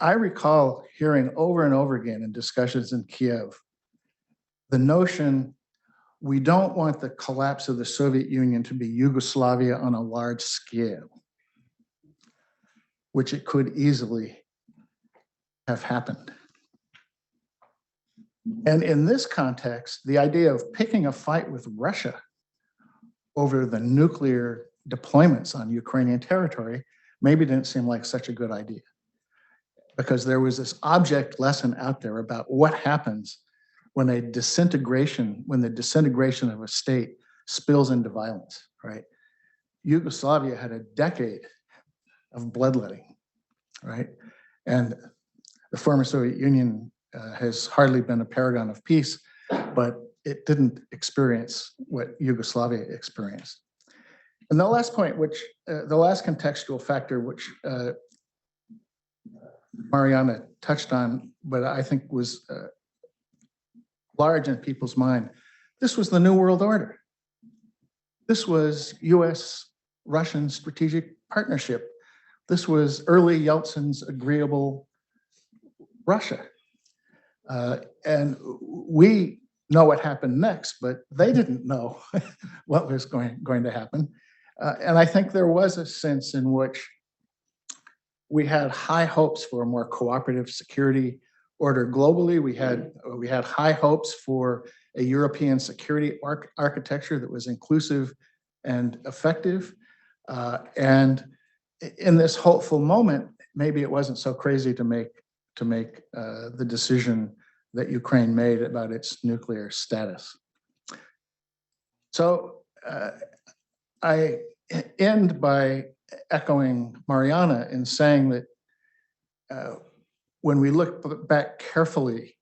I recall hearing over and over again in discussions in Kiev, the notion we don't want the collapse of the Soviet Union to be Yugoslavia on a large scale, which it could easily have happened. And in this context, the idea of picking a fight with Russia over the nuclear deployments on Ukrainian territory maybe didn't seem like such a good idea, because there was this object lesson out there about what happens when the disintegration of a state spills into violence, right? Yugoslavia had a decade of bloodletting, right? And the former Soviet Union has hardly been a paragon of peace, but it didn't experience what Yugoslavia experienced. And the last point, the last contextual factor, which Mariana touched on, but I think was large in people's mind. This was the New World Order. This was US-Russian strategic partnership. This was early Yeltsin's agreeable Russia. And we know what happened next, but they didn't know what was going to happen. And I think there was a sense in which we had high hopes for a more cooperative security order globally. We had high hopes for a European security architecture that was inclusive and effective. And in this hopeful moment, maybe it wasn't so crazy to make the decision that Ukraine made about its nuclear status. So I end by echoing Mariana in saying that when we look back carefully,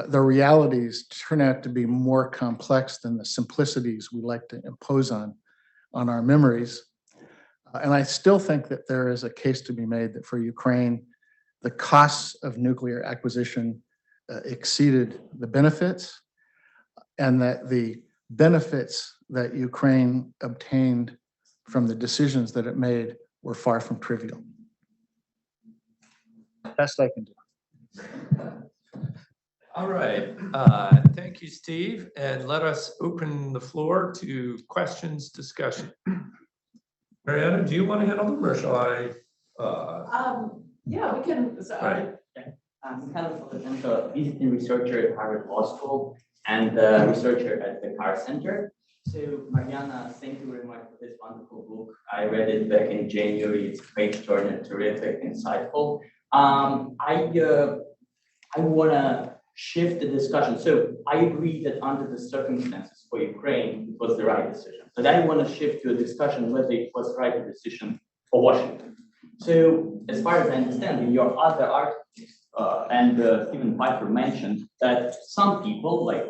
the realities turn out to be more complex than the simplicities we like to impose on our memories. And I still think that there is a case to be made that for Ukraine, the costs of nuclear acquisition exceeded the benefits, and that the benefits that Ukraine obtained from the decisions that it made were far from trivial. Best I can do. All right, thank you, Steve, and let us open the floor to questions, discussion. Mariana, do you want to handle them or shall I? Yeah, we can. Right. I'm Mikhail Filipenko, visiting researcher at Harvard Law School and researcher at the Carr Center. So Mariana, thank you very much for this wonderful book. I read it back in January. It's page turner, terrific, insightful. I want to shift the discussion. So I agree that under the circumstances for Ukraine, it was the right decision. But I want to shift to a discussion whether it was the right decision for Washington. So as far as I understand, in your other articles, and Stephen Piper mentioned that some people like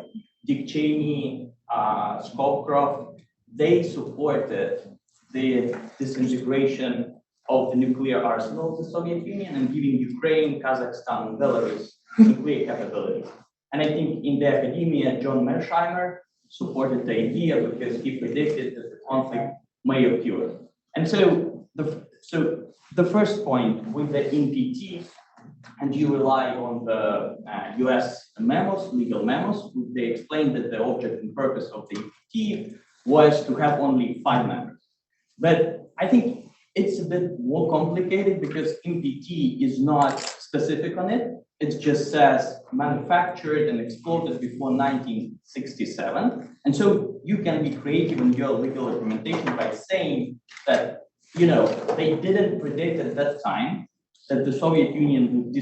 Dick Cheney, Scowcroft, they supported the disintegration of the nuclear arsenal of the Soviet Union and giving Ukraine, Kazakhstan, and Belarus nuclear capabilities. And I think in the academia, John Mearsheimer supported the idea because he predicted that the conflict may occur. And so the first point with the NPT, and you rely on the US memos, legal memos, they explained that the object and purpose of the NPT was to have only 5 members. But I think it's a bit more complicated because NPT is not specific on it. It just says manufactured and exploded before 1967. And so you can be creative in your legal implementation by saying that, you know, they didn't predict at that time that the Soviet Union would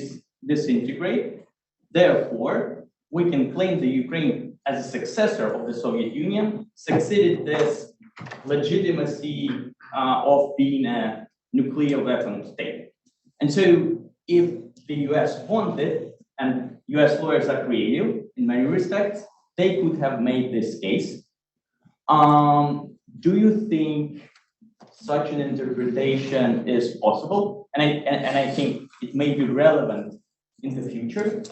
disintegrate. Therefore, we can claim the Ukraine as a successor of the Soviet Union succeeded this legitimacy of being a nuclear weapon state. And so if the US wanted, and US lawyers are creative in many respects, they could have made this case. Do you think such an interpretation is possible? And I think it may be relevant in the future.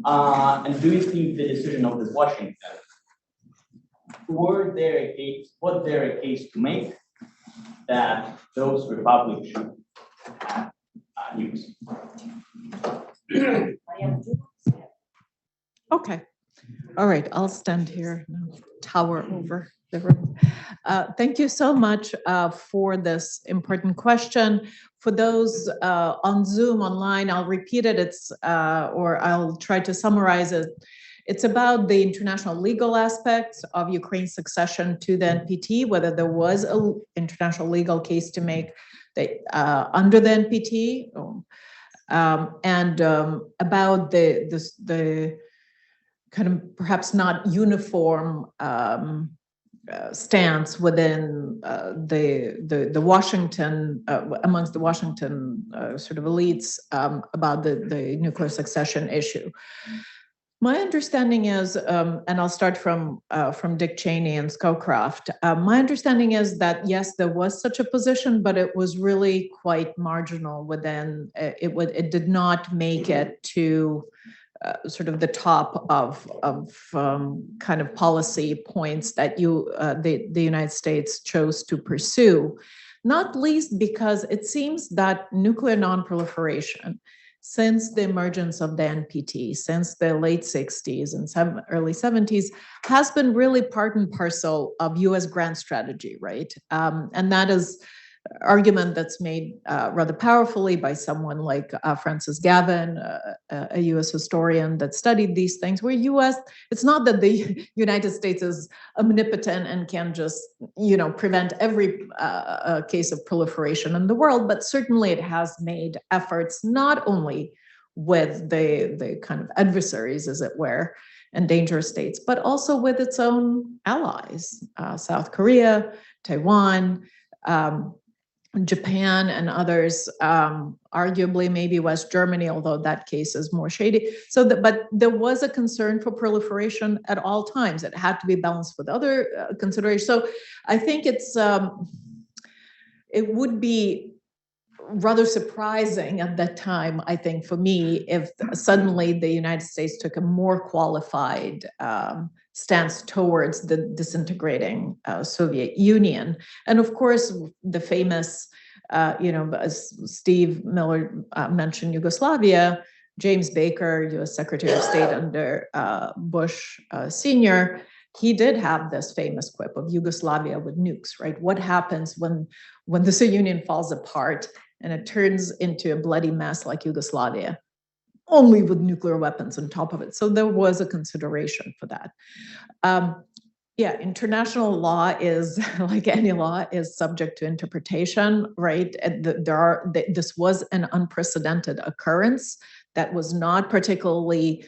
And do you think the decision of the Washington, was there a case to make that those republics should have nukes? Okay. All right. I'll stand here and tower over the room. Thank you so much for this important question. For those on Zoom online, I'll repeat it. Or I'll try to summarize it. It's about the international legal aspects of Ukraine's succession to the NPT, whether there was an international legal case to make under the NPT, and about the kind of perhaps not uniform stance within the Washington, amongst the Washington sort of elites about the nuclear succession issue. My understanding is, and I'll start from Dick Cheney and Scowcroft. My understanding is that yes, there was such a position, but it was really quite marginal within. It did not make it to sort of the top of kind of policy points that the United States chose to pursue, not least because it seems that nuclear nonproliferation, since the emergence of the NPT, since the late 60s and early 70s, has been really part and parcel of US grand strategy, right? And that is argument that's made rather powerfully by someone like Francis Gavin, a US historian that studied these things, where it's not that the United States is omnipotent and can just, prevent every case of proliferation in the world, but certainly it has made efforts not only with the kind of adversaries, as it were, and dangerous states, but also with its own allies, South Korea, Taiwan, Japan and others, arguably maybe West Germany, although that case is more shady. But there was a concern for proliferation at all times. It had to be balanced with other considerations. So I think it would be rather surprising at that time, I think, for me, if suddenly the United States took a more qualified stance towards the disintegrating Soviet Union. And of course, the famous, as Steve Miller mentioned, Yugoslavia, James Baker, US Secretary of State under Bush Sr., he did have this famous quip of Yugoslavia with nukes, right? What happens when the Soviet Union falls apart and it turns into a bloody mess like Yugoslavia, only with nuclear weapons on top of it? So there was a consideration for that. International law is, like any law, is subject to interpretation, right? This was an unprecedented occurrence that was not particularly,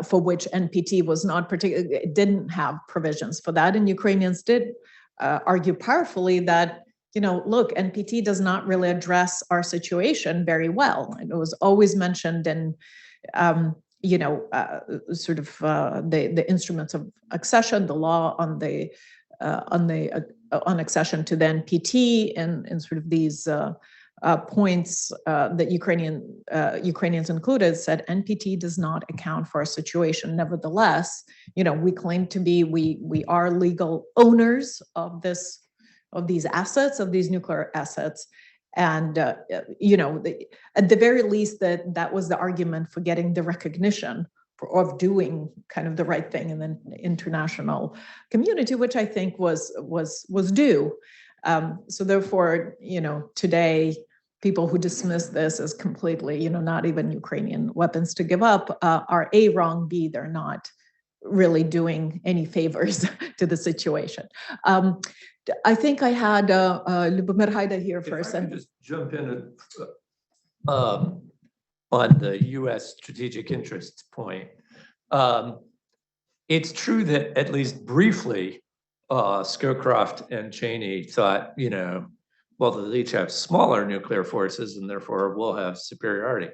for which NPT was not particularly, it didn't have provisions for that. And Ukrainians did argue powerfully that, look, NPT does not really address our situation very well. It was always mentioned in, the instruments of accession, the law on accession to the NPT, and sort of these points that Ukrainians included said NPT does not account for our situation. Nevertheless, we claim to be, we are legal owners of these assets, of these nuclear assets. And, at the very least, that was the argument for getting the recognition of doing kind of the right thing in the international community, which I think was due. So therefore, today, people who dismiss this as completely, not even Ukrainian weapons to give up, are A, wrong, B, they're not really doing any favors to the situation. I think I had Lubomir Haida here first. And just jump in on the U.S. strategic interests point. It's true that at least briefly, Scowcroft and Cheney thought, well, they'll each have smaller nuclear forces and therefore we'll have superiority.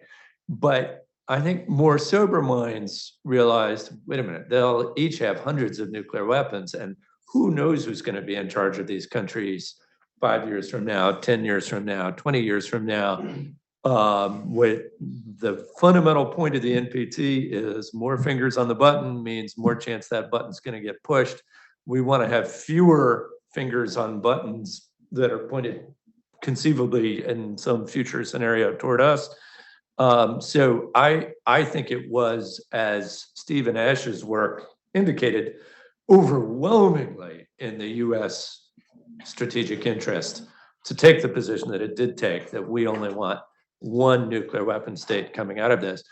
But I think more sober minds realized, wait a minute, they'll each have hundreds of nuclear weapons, and who knows who's going to be in charge of these countries 5 years from now, 10 years from now, 20 years from now. With the fundamental point of the NPT is more fingers on the button means more chance that button's going to get pushed. We want to have fewer fingers on buttons that are pointed conceivably in some future scenario toward us. So I think it was, as Stephen Ash's work indicated, overwhelmingly in the US strategic interest to take the position that it did take, that we only want one nuclear weapon state coming out of this.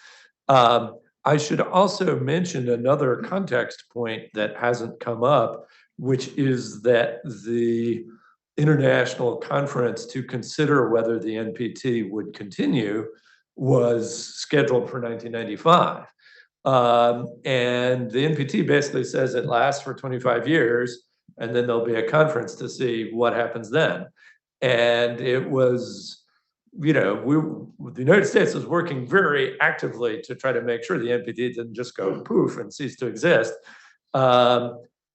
I should also mention another context point that hasn't come up, which is that the international conference to consider whether the NPT would continue was scheduled for 1995. And the NPT basically says it lasts for 25 years, and then there'll be a conference to see what happens then. And it was the United States was working very actively to try to make sure the NPT didn't just go poof and cease to exist.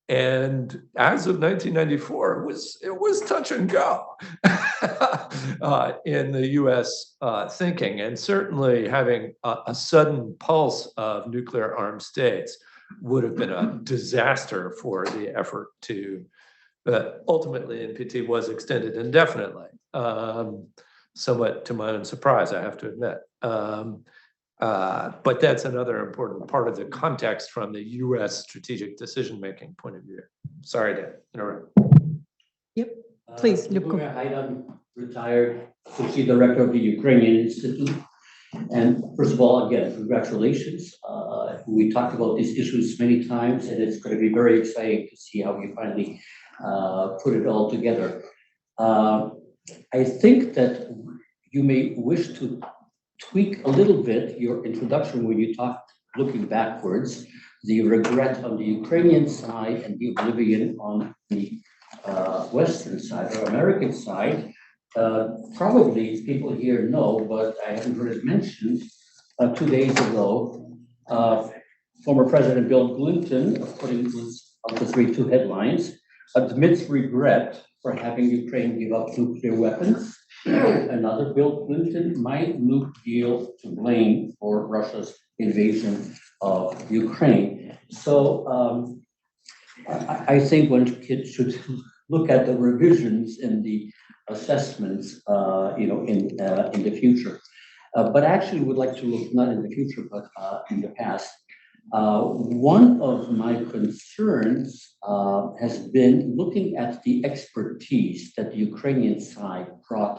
And as of 1994, it was touch and go in the U.S. Thinking, and certainly having a sudden pulse of nuclear armed states would have been a disaster for the effort to. But ultimately, NPT was extended indefinitely, somewhat to my own surprise, I have to admit. But that's another important part of the context from the U.S. strategic decision-making point of view. Sorry to interrupt. Yep, please. Nuclear Haydan, retired associate director of the Ukrainian Institute. And first of all, again, congratulations. We talked about these issues many times, and it's going to be very exciting to see how you finally put it all together. I think that you may wish to tweak a little bit your introduction when you talked looking backwards, the regret on the Ukrainian side and the oblivion on the Western side or American side. Probably people here know, but I haven't heard it mentioned. 2 days ago, former President Bill Clinton, putting this on the 3-2 headlines, admits regret for having Ukraine give up nuclear weapons. Another Bill Clinton might nuke deal to blame for Russia's invasion of Ukraine. So I think one should look at the revisions in the assessments, in the future. But actually would like to look not in the future, but in the past. One of my concerns has been looking at the expertise that the Ukrainian side brought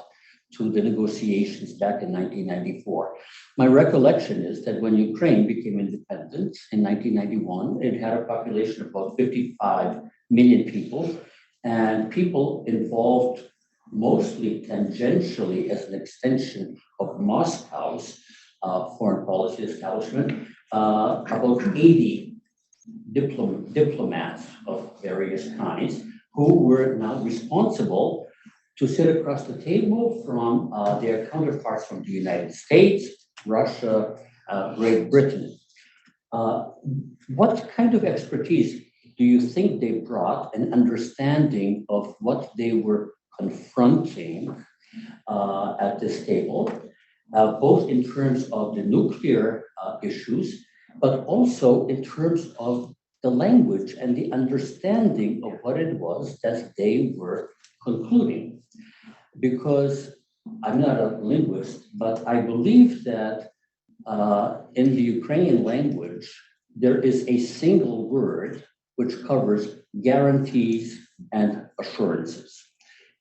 to the negotiations back in 1994. My recollection is that when Ukraine became independent in 1991, it had a population of about 55 million people, and people involved mostly tangentially as an extension of Moscow's foreign policy establishment, about 80 diplomats of various kinds who were now responsible to sit across the table from their counterparts from the United States, Russia, Great Britain. What kind of expertise do you think they brought, an understanding of what they were confronting at this table, both in terms of the nuclear issues, but also in terms of the language and the understanding of what it was that they were concluding? Because I'm not a linguist, but I believe that in the Ukrainian language, there is a single word which covers guarantees and assurances.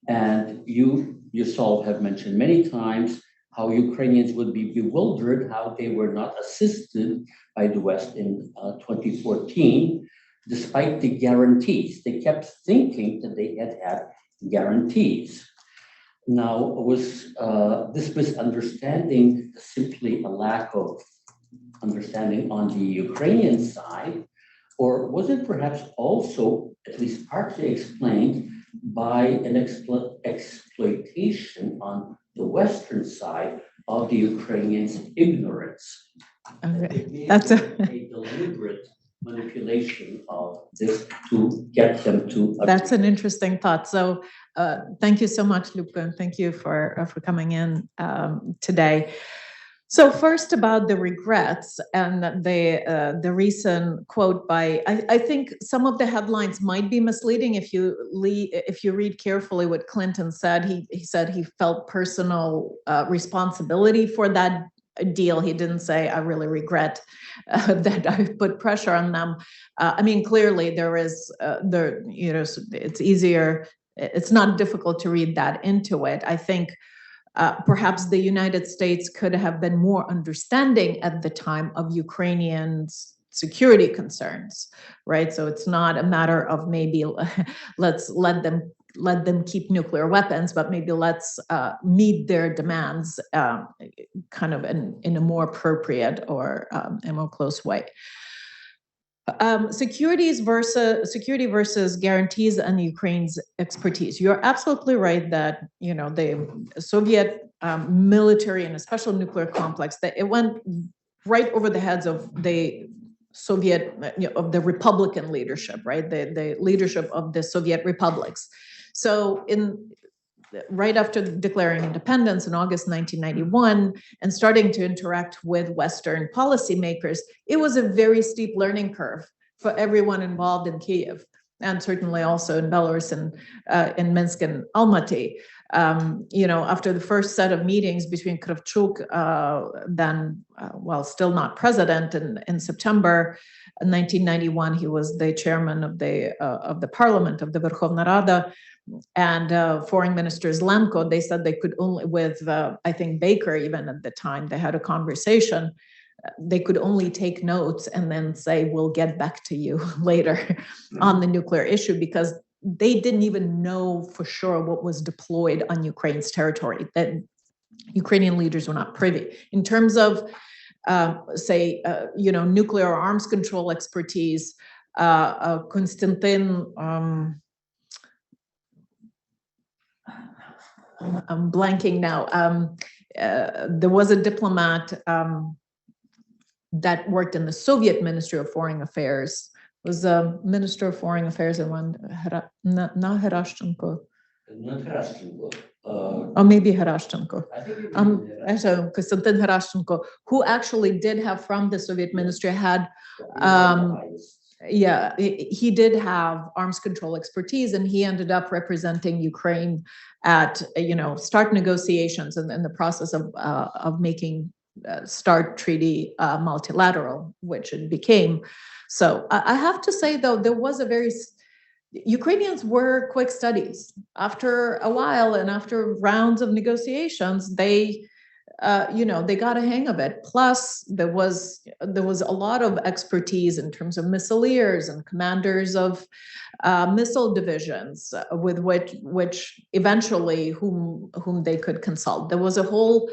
And you yourself have mentioned many times how Ukrainians would be bewildered, how they were not assisted by the West in 2014, despite the guarantees. They kept thinking that they had guarantees. Now, was this misunderstanding simply a lack of understanding on the Ukrainian side, or was it perhaps also at least partly explained by an exploitation on the Western side of the Ukrainians' ignorance? Okay. That's a deliberate manipulation of this to get them to. That's an interesting thought. So thank you so much, Luca, and thank you for coming in today. So first about the regrets and the recent quote by, I think some of the headlines might be misleading if you read carefully what Clinton said. He said he felt personal responsibility for that deal. He didn't say, I really regret that I put pressure on them. I mean, clearly there is, it's easier, it's not difficult to read that into it. I think perhaps the United States could have been more understanding at the time of Ukrainian security concerns, right? So it's not a matter of maybe let's let them keep nuclear weapons, but maybe let's meet their demands kind of in a more appropriate or a more close way. Security versus guarantees and Ukraine's expertise. You're absolutely right that, you know, the Soviet military and a special nuclear complex, that it went right over the heads of the Soviet, of the Republican leadership, right? The leadership of the Soviet republics. So right after declaring independence in August 1991 and starting to interact with Western policymakers, it was a very steep learning curve for everyone involved in Kiev, and certainly also in Belarus and in Minsk and Almaty. You know, after the first set of meetings between Kravchuk, then while still not president, in September 1991, he was the chairman of the parliament, of the Verkhovna Rada, and foreign ministers Lemko, they said they could only, with I think Baker even at the time, they had a conversation, they could only take notes and then say, we'll get back to you later on the nuclear issue, because they didn't even know for sure what was deployed on Ukraine's territory, that Ukrainian leaders were not privy. In terms of, you know, nuclear arms control expertise, Konstantin, I'm blanking now. There was a diplomat that worked in the Soviet Ministry of Foreign Affairs, was a Minister of Foreign Affairs in one, not Herashchenko. Not Herashchenko. Or maybe Herashchenko. I think So Konstantin Herashchenko, who actually did have from the Soviet ministry had, yeah, he did have arms control expertise, and he ended up representing Ukraine at, you know, START negotiations and in the process of making START treaty multilateral, which it became. So I have to say, though, there was a very, Ukrainians were quick studies. After a while and after rounds of negotiations, they, you know, they got a hang of it. Plus, there was a lot of expertise in terms of missileers and commanders of missile divisions, with which eventually whom they could consult. There was a whole,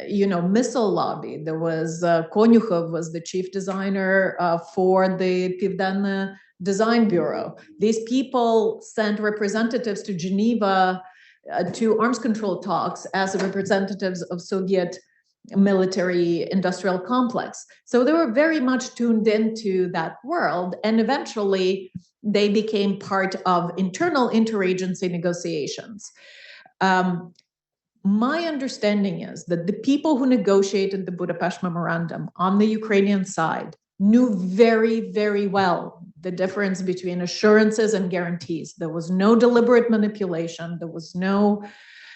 you know, missile lobby. There was Konyukhov was the chief designer for the Pivdenne Design Bureau. These people sent representatives to Geneva to arms control talks as representatives of Soviet military industrial complex. So they were very much tuned into that world, and eventually they became part of internal interagency negotiations. My understanding is that the people who negotiated the Budapest Memorandum on the Ukrainian side knew very, very well the difference between assurances and guarantees. There was no deliberate manipulation. There was no,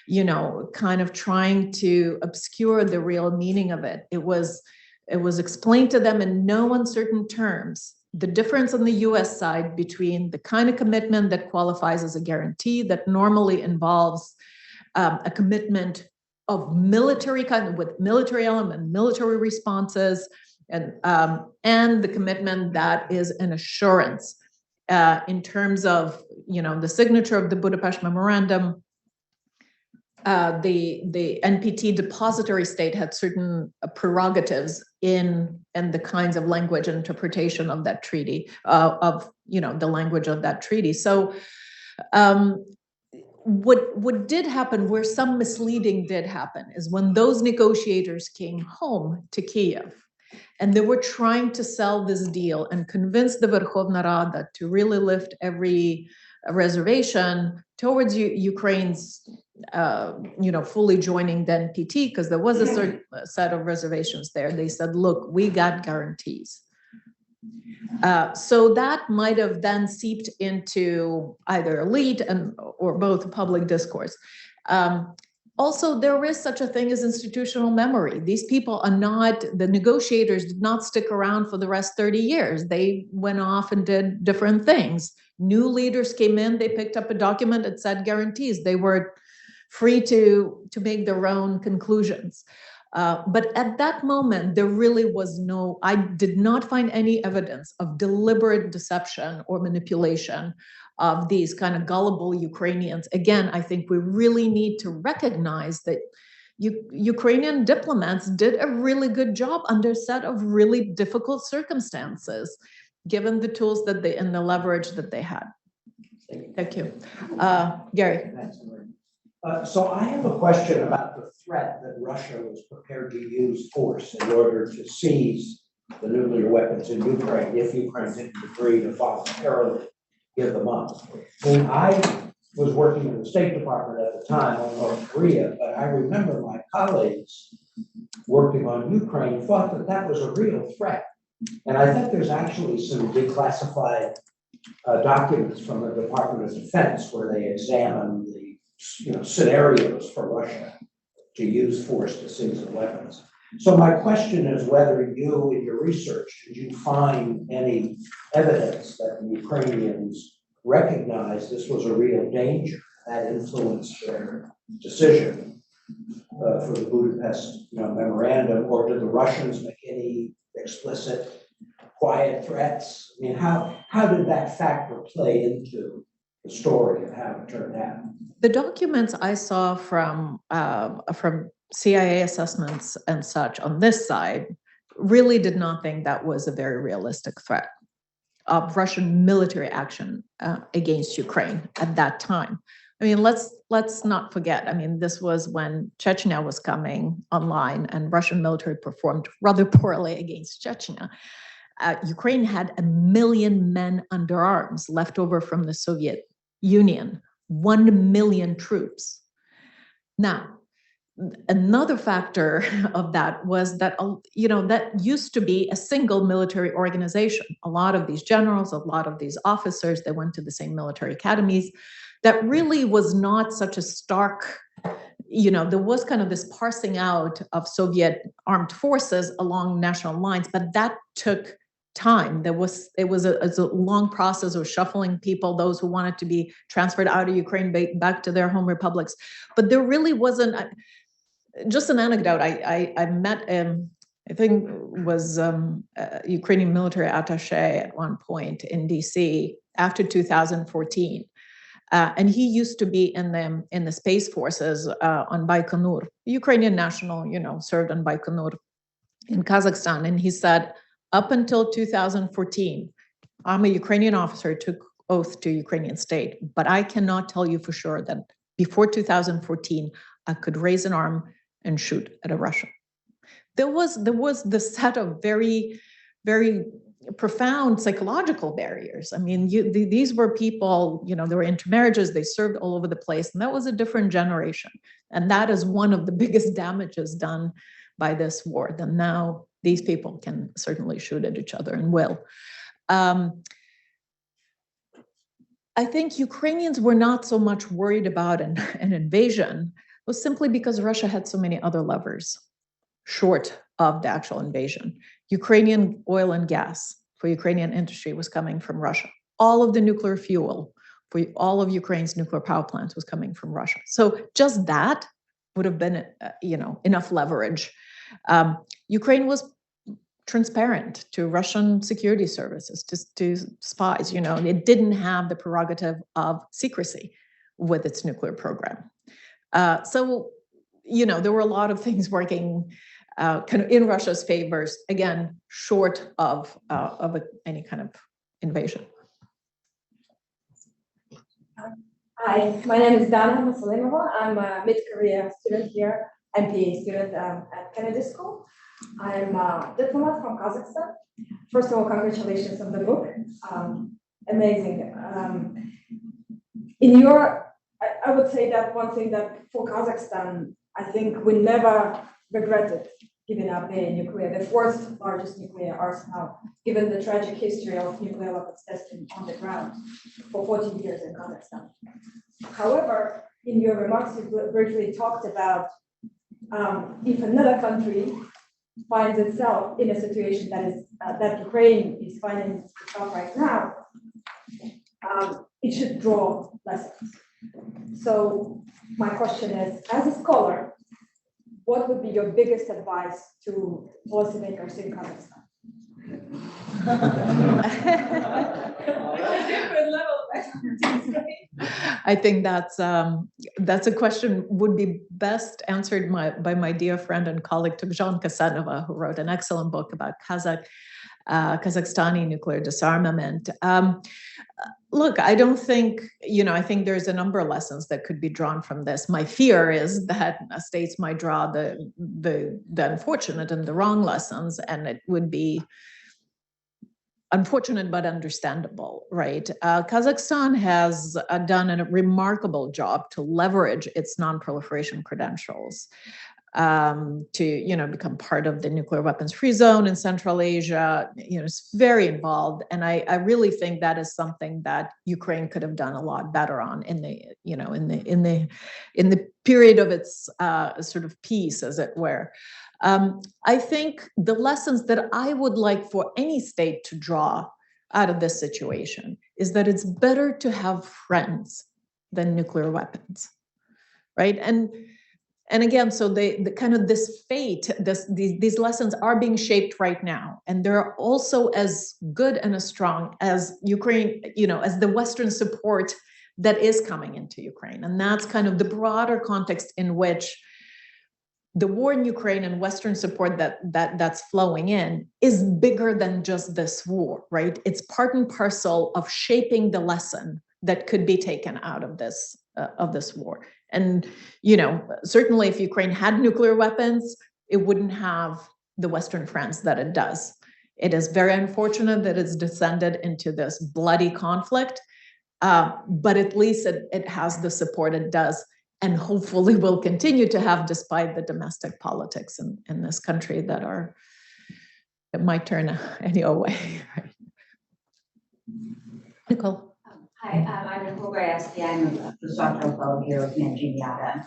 you know, kind of trying to obscure the real meaning of it. It was explained to them in no uncertain terms. The difference on the US side between the kind of commitment that qualifies as a guarantee that normally involves a commitment of military kind, with military element, military responses, and the commitment that is an assurance in terms of, you know, the signature of the Budapest Memorandum. The NPT depository state had certain prerogatives in the kinds of language and interpretation of that treaty, of, you know, the language of that treaty. So what did happen, where some misleading did happen, is when those negotiators came home to Kiev and they were trying to sell this deal and convince the Verkhovna Rada to really lift every reservation towards Ukraine's, you know, fully joining the NPT, because there was a certain set of reservations there. They said, look, we got guarantees. So that might have then seeped into either elite or both public discourse. Also, there is such a thing as institutional memory. These people are not, the negotiators did not stick around for the rest 30 years. They went off and did different things. New leaders came in, they picked up a document that said guarantees. They were free to make their own conclusions. But at that moment, there really was no, I did not find any evidence of deliberate deception or manipulation of these kind of gullible Ukrainians. Again, I think we really need to recognize that Ukrainian diplomats did a really good job under a set of really difficult circumstances. given the tools that they and the leverage that they had. Thank you. Gary. So I have a question about the threat that Russia was prepared to use force in order to seize the nuclear weapons in Ukraine if Ukraine didn't agree to voluntarily give them up. I mean, I was working in the State Department at the time on North Korea, but I remember my colleagues working on Ukraine thought that that was a real threat. And I think there's actually some declassified documents from the Department of Defense where they examine the scenarios for Russia to use force to seize the weapons. So my question is whether you, in your research, did you find any evidence that the Ukrainians recognized this was a real danger that influenced their decision for the Budapest memorandum, or did the Russians make any explicit quiet threats? I mean, how did that factor play into the story of how it turned out? The documents I saw from CIA assessments and such on this side really did not think that was a very realistic threat of Russian military action against Ukraine at that time. I mean, let's not forget. I mean, this was when Chechnya was coming online, and Russian military performed rather poorly against Chechnya. Ukraine had 1 million men under arms left over from the Soviet Union, 1 million troops. Now, another factor of that was that, that used to be a single military organization. A lot of these generals, a lot of these officers, they went to the same military academies. That really was not such a stark, there was kind of this parsing out of Soviet armed forces along national lines, but that took time. It was a long process of shuffling people, those who wanted to be transferred out of Ukraine back to their home republics. But there really wasn't, just an anecdote, I met, I think was a Ukrainian military attaché at one point in DC after 2014. And he used to be in the Space Forces on Baikonur. Ukrainian national, served on Baikonur in Kazakhstan. And he said, up until 2014, I'm a Ukrainian officer, took oath to Ukrainian state, but I cannot tell you for sure that before 2014, I could raise an arm and shoot at a Russian. There was this set of very, very profound psychological barriers. I mean, these were people, there were intermarriages, they served all over the place, and that was a different generation. And that is one of the biggest damages done by this war. Then now these people can certainly shoot at each other and will. I think Ukrainians were not so much worried about an invasion, was simply because Russia had so many other levers short of the actual invasion. Ukrainian oil and gas for Ukrainian industry was coming from Russia. All of the nuclear fuel for all of Ukraine's nuclear power plants was coming from Russia. So just that would have been, enough leverage. Ukraine was transparent to Russian security services, to spies. It didn't have the prerogative of secrecy with its nuclear program. So there were a lot of things working kind of in Russia's favors, again, short of any kind of invasion. Hi, my name is Dana Masalimova. I'm a mid-career student here, MPA student at Kennedy School. I'm a diplomat from Kazakhstan. First of all, congratulations on the book. Amazing. I would say that one thing that for Kazakhstan, I think we never regretted giving up the fourth largest nuclear arsenal, given the tragic history of nuclear weapons testing on the ground for 14 years in Kazakhstan. However, in your remarks, you briefly talked about if another country finds itself in a situation that Ukraine is finding itself right now, it should draw lessons. So my question is, as a scholar, what would be your biggest advice to policymakers in Kazakhstan? I think that's a question would be best answered by my dear friend and colleague Tugzhan Kasanova, who wrote an excellent book about Kazakh Kazakhstani nuclear disarmament. Look, I don't think, I think there's a number of lessons that could be drawn from this. My fear is that states might draw the unfortunate and the wrong lessons, and it would be unfortunate but understandable, right? Kazakhstan has done a remarkable job to leverage its non-proliferation credentials to become part of the nuclear weapons free zone in Central Asia. It's very involved, and I really think that is something that Ukraine could have done a lot better on in the period of its sort of peace, as it were. I think the lessons that I would like for any state to draw out of this situation is that it's better to have friends than nuclear weapons, right? And again, so the kind of this fate, these lessons are being shaped right now, and they're also as good and as strong as Ukraine, as the Western support that is coming into Ukraine, and that's kind of the broader context in which the war in Ukraine and Western support that's flowing in is bigger than just this war, right? It's part and parcel of shaping the lesson that could be taken out of this war. And certainly if Ukraine had nuclear weapons, it wouldn't have the Western friends that it does. It is very unfortunate that it's descended into this bloody conflict, but at least it has the support it does, and hopefully will continue to have, despite the domestic politics in this country that might turn any way. Right? Nicole. Hi, I'm Nicole Grayowski. I'm a postdoctoral fellow here with Managing Yada.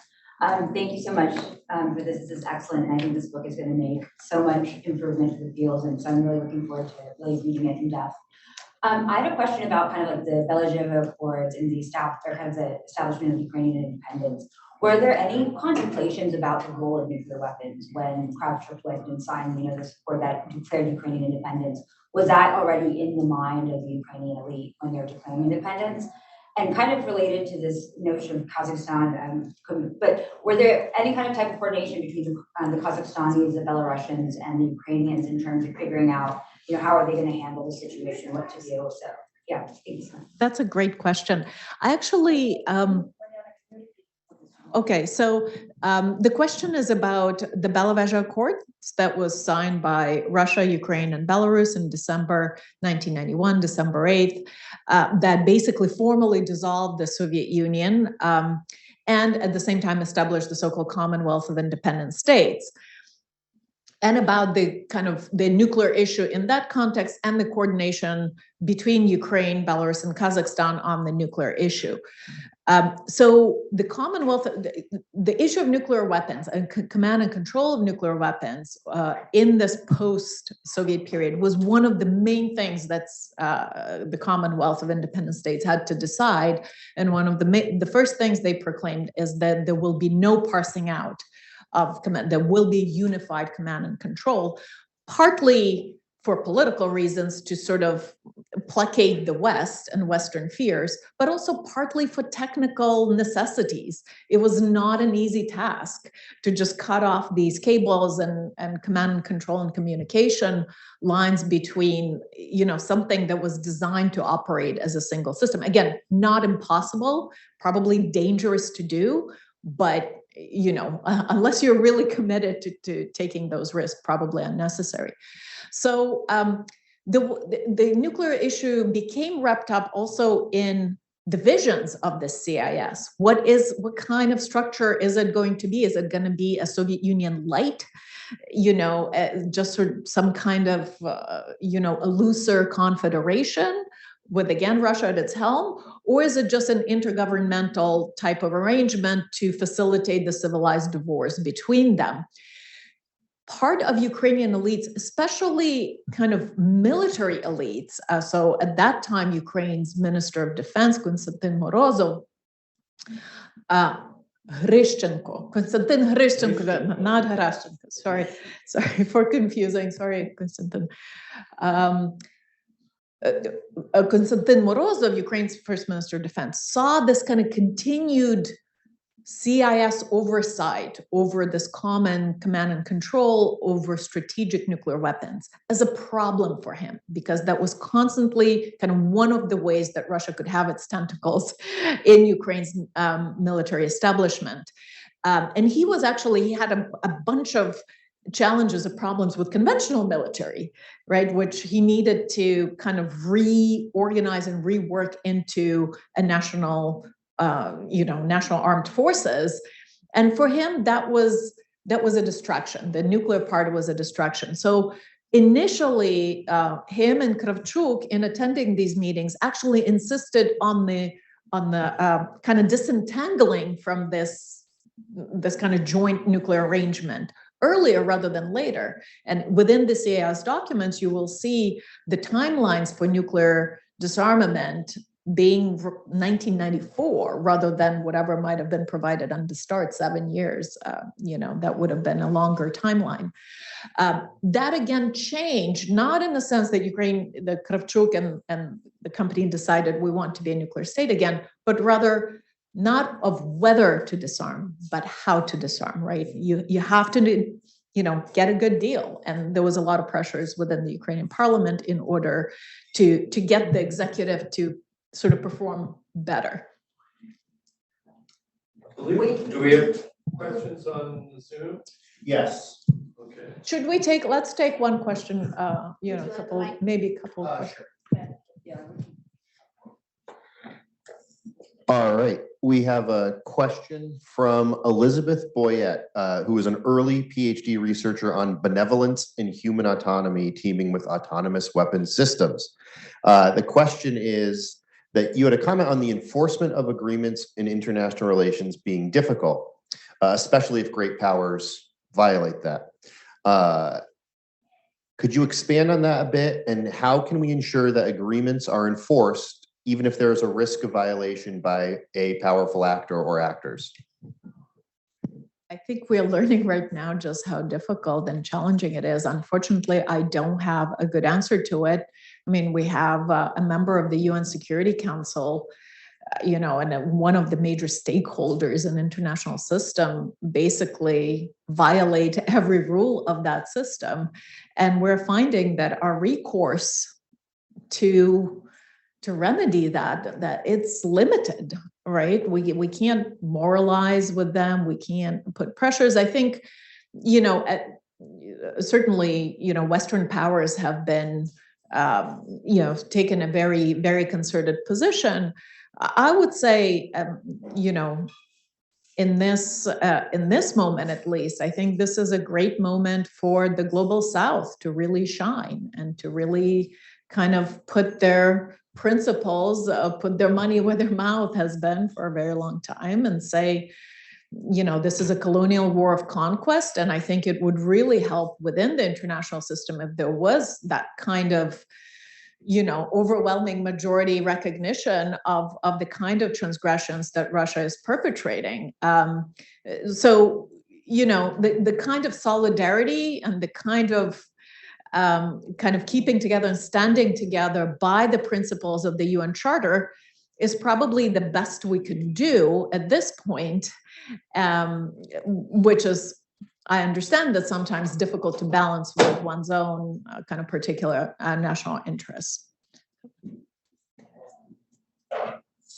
Thank you so much for this. This is excellent, and I think this book is going to make so much improvement to the field, and so I'm really looking forward to really reading it in depth. I had a question about kind of like the Belfer Accords and the establishment of Ukrainian independence. Were there any contemplations about the role of nuclear weapons when Kraft-Triplet signed, this accord that declared Ukrainian independence? Was that already in the mind of the Ukrainian elite when they're declaring independence? And kind of related to this notion of Kazakhstan, but were there any kind of type of coordination between the Kazakhstanis, the Belarusians, and the Ukrainians in terms of figuring out, how are they going to handle the situation, what to do? So, yeah, thanks. That's a great question. I actually, okay, so the question is about the Belfer Accord that was signed by Russia, Ukraine, and Belarus in December 1991, December 8th, that basically formally dissolved the Soviet Union and at the same time established the so-called Commonwealth of Independent States. And about the kind of the nuclear issue in that context and the coordination between Ukraine, Belarus, and Kazakhstan on the nuclear issue. So the Commonwealth, the issue of nuclear weapons and command and control of nuclear weapons in this post-Soviet period was one of the main things that's the Commonwealth of Independent States had to decide. And one of the first things they proclaimed is that there will be no parsing out of command, there will be unified command and control, partly for political reasons to sort of placate the West and Western fears, but also partly for technical necessities. It was not an easy task to just cut off these cables and command and control and communication lines between, something that was designed to operate as a single system. Again, not impossible, probably dangerous to do, but unless you're really committed to taking those risks, probably unnecessary. So the nuclear issue became wrapped up also in the visions of the CIS. What kind of structure is it going to be? Is it going to be a Soviet Union light? Just sort of some kind of a looser confederation with, again, Russia at its helm? Or is it just an intergovernmental type of arrangement to facilitate the civilized divorce between them? Part of Ukrainian elites, especially kind of military elites, so at that time, Ukraine's Minister of Defense, Konstantin Morozov, Konstantin Hrishchenko, not Harashchenko, sorry for confusing, sorry, Konstantin. Konstantin Morozov, Ukraine's first Minister of Defense, saw this kind of continued CIS oversight over this common command and control over strategic nuclear weapons as a problem for him, because that was constantly kind of one of the ways that Russia could have its tentacles in Ukraine's military establishment. And he had a bunch of challenges or problems with conventional military, right, which he needed to kind of reorganize and rework into a national armed forces. And for him, that was a distraction. The nuclear part was a distraction. So initially, him and Kravchuk, in attending these meetings, actually insisted on the kind of disentangling from this kind of joint nuclear arrangement earlier rather than later. And within the CIS documents, you will see the timelines for nuclear disarmament being 1994 rather than whatever might have been provided on the start, 7 years. That would have been a longer timeline. That again changed, not in the sense that the Kravchuk and the company decided we want to be a nuclear state again, but rather not of whether to disarm, but how to disarm, right? You have to, get a good deal. And there was a lot of pressures within the Ukrainian parliament in order to get the executive to sort of perform better. Do we have questions on Zoom? Yes. Okay. Let's take one question, maybe a couple. Sure. All right, we have a question from Elizabeth Boyette, who is an early PhD researcher on benevolence and human autonomy teaming with autonomous weapons systems. The question is that you had a comment on the enforcement of agreements in international relations being difficult, especially if great powers violate that. Could you expand on that a bit, and how can we ensure that agreements are enforced even if there is a risk of violation by a powerful actor or actors? I think we're learning right now just how difficult and challenging it is. Unfortunately, I don't have a good answer to it. I mean, we have a member of the UN Security Council, and one of the major stakeholders in the international system basically violate every rule of that system. And we're finding that our recourse to remedy that it's limited, right? We can't moralize with them. We can't put pressures. I think, certainly, Western powers have been, taken a very, very concerted position. I would say, in this moment, at least, I think this is a great moment for the global South to really shine and to really kind of put their principles, put their money where their mouth has been for a very long time, and say, this is a colonial war of conquest. And I think it would really help within the international system if there was that kind of, overwhelming majority recognition of the kind of transgressions that Russia is perpetrating. So, the kind of solidarity and the kind of keeping together and standing together by the principles of the UN Charter is probably the best we can do at this point, which is, I understand that sometimes difficult to balance with one's own kind of particular national interests.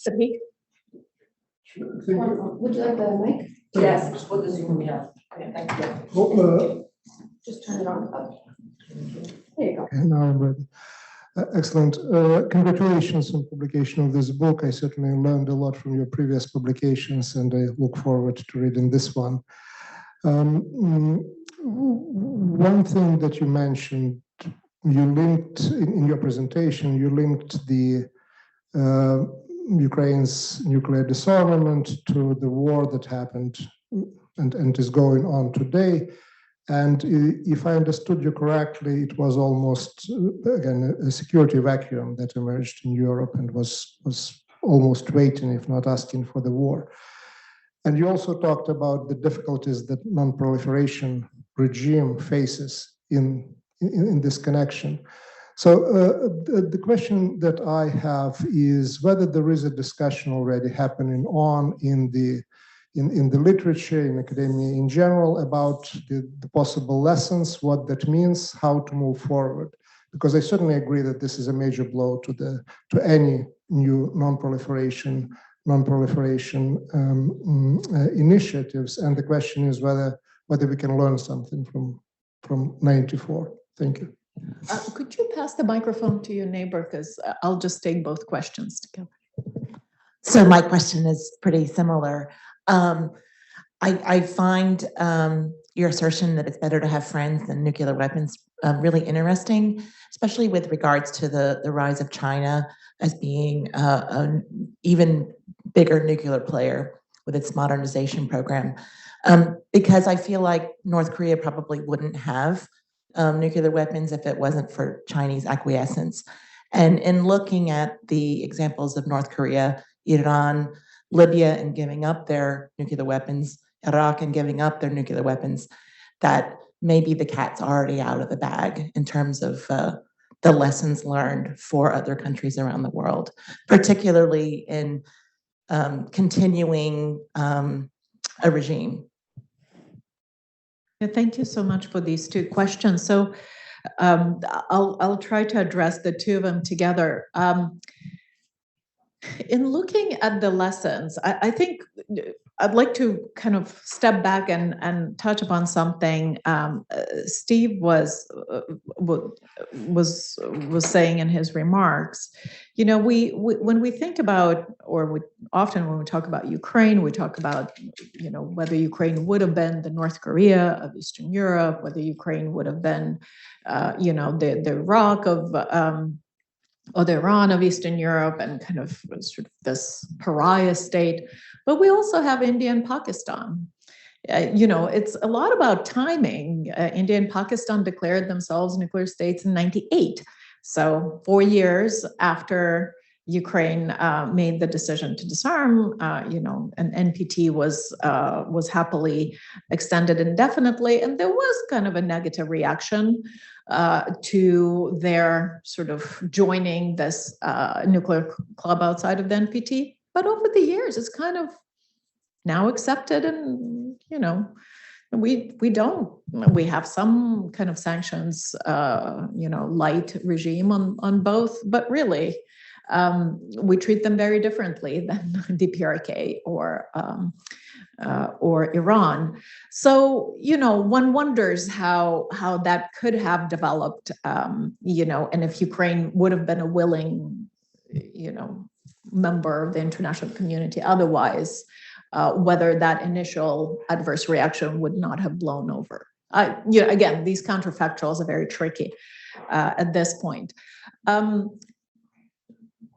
Would you like the mic? Yes, for the Zoom, yeah. Okay, thank you. Just turn it on. There you go. Okay, now I'm ready. Excellent. Congratulations on publication of this book. I certainly learned a lot from your previous publications, and I look forward to reading this one. One thing that you mentioned, you linked in your presentation, you linked the Ukraine's nuclear disarmament to the war that happened and is going on today. And if I understood you correctly, it was almost, again, a security vacuum that emerged in Europe and was almost waiting, if not asking, for the war. And you also talked about the difficulties that non-proliferation regime faces in this connection. So the question that I have is whether there is a discussion already happening in in the literature, in academia in general, about the possible lessons, what that means, how to move forward. Because I certainly agree that this is a major blow to any new non-proliferation initiatives. And the question is whether we can learn something from 94. Thank you. Could you pass the microphone to your neighbor, because I'll just take both questions together. So my question is pretty similar. I find your assertion that it's better to have friends than nuclear weapons really interesting, especially with regards to the rise of China as being an even bigger nuclear player with its modernization program. Because I feel like North Korea probably wouldn't have nuclear weapons if it wasn't for Chinese acquiescence. And in looking at the examples of North Korea, Iran, Libya, and giving up their nuclear weapons, Iraq and giving up their nuclear weapons, that maybe the cat's already out of the bag in terms of the lessons learned for other countries around the world, particularly in continuing a regime. Yeah, thank you so much for these two questions. So I'll try to address the two of them together. In looking at the lessons, I think I'd like to kind of step back and touch upon something Steve was saying in his remarks. You know, when we think about, or often when we talk about Ukraine, we talk about, you know, whether Ukraine would have been the North Korea of Eastern Europe, whether Ukraine would have been, you know, the Iraq of or the Iran of Eastern Europe, and kind of sort of this pariah state. But we also have India and Pakistan. You know, it's a lot about timing. India and Pakistan declared themselves nuclear states in '98. So 4 years after Ukraine made the decision to disarm, you know, an NPT was happily extended indefinitely. And there was kind of a negative reaction to their sort of joining this nuclear club outside of the NPT. But over the years, it's kind of now accepted, and, you know, we have some kind of sanctions, you know, light regime on both, but really we treat them very differently than DPRK or Iran. So, you know, one wonders how that could have developed, you know, and if Ukraine would have been a willing, you know, member of the international community otherwise, whether that initial adverse reaction would not have blown over. You know, again, these counterfactuals are very tricky at this point.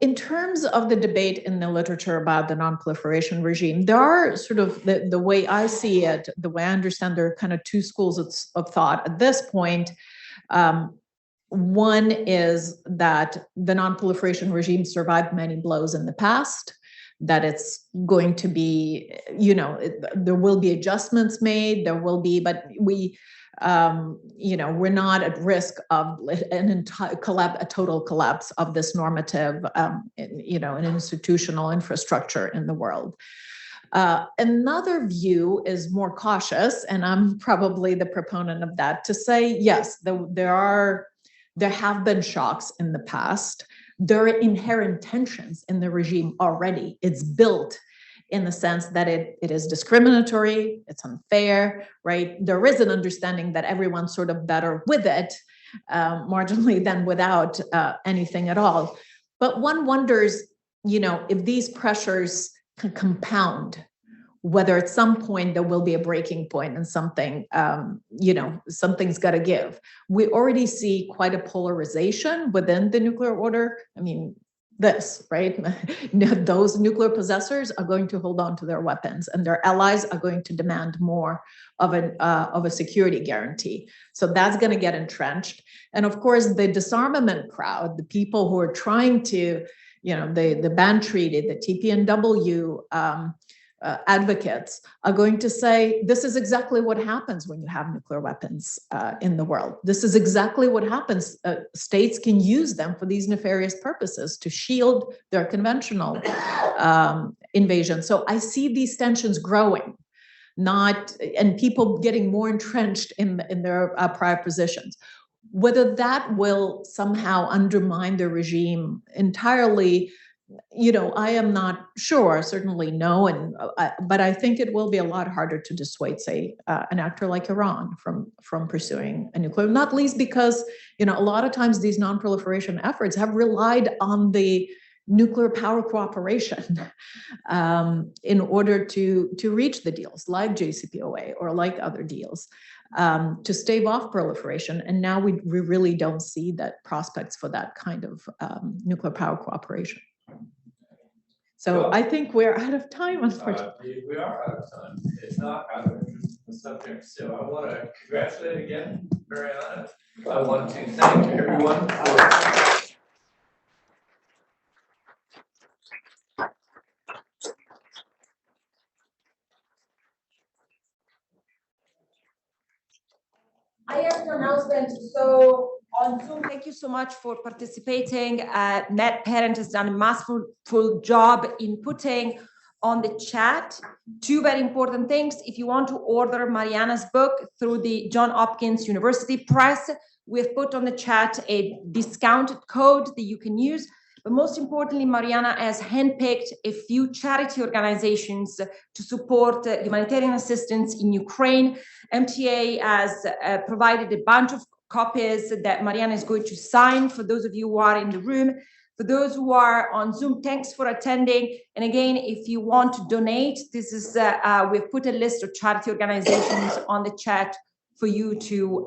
In terms of the debate in the literature about the non-proliferation regime, there are sort of, the way I see it, the way I understand, there are kind of two schools of thought at this point. One is that the non-proliferation regime survived many blows in the past, that it's going to be, you know, there will be adjustments made, there will be, but we, you know, we're not at risk of an entire collapse, a total collapse of this normative, you know, an institutional infrastructure in the world. Another view is more cautious, and I'm probably the proponent of that, to say, yes, there have been shocks in the past. There are inherent tensions in the regime already. It's built in the sense that it is discriminatory, it's unfair, right? There is an understanding that everyone's sort of better with it, marginally, than without anything at all. But one wonders, you know, if these pressures can compound, whether at some point there will be a breaking point and something, you know, something's got to give. We already see quite a polarization within the nuclear order. I mean, this, right? Those nuclear possessors are going to hold on to their weapons, and their allies are going to demand more of a security guarantee. So that's going to get entrenched. And of course, the disarmament crowd, the people who are trying to, you know, the ban treaty, the TPNW advocates are going to say, this is exactly what happens when you have nuclear weapons in the world. This is exactly what happens. States can use them for these nefarious purposes to shield their conventional invasion. So I see these tensions growing, and people getting more entrenched in their prior positions. Whether that will somehow undermine the regime entirely, I am not sure. Certainly no, but I think it will be a lot harder to dissuade, say, an actor like Iran from pursuing a nuclear. Not least because a lot of times these non-proliferation efforts have relied on the nuclear power cooperation in order to reach the deals like JCPOA or like other deals to stave off proliferation. And now we really don't see that prospects for that kind of nuclear power cooperation. So Well, I think we're out of time, unfortunately. We are out of time. It's not out of interest in the subject. So I want to congratulate again, Mariana. I want to thank everyone for. I have an announcement. So on Zoom, thank you so much for participating. Matt Parent has done a masterful job in putting on the chat two very important things. If you want to order Mariana's book through the Hopkins University Press, we've put on the chat a discounted code that you can use. But most importantly, Mariana has handpicked a few charity organizations to support humanitarian assistance in Ukraine. MTA has provided a bunch of copies that Mariana is going to sign for those of you who are in the room. For those who are on Zoom, thanks for attending. And again, if you want to donate, this is we've put a list of charity organizations on the chat for you to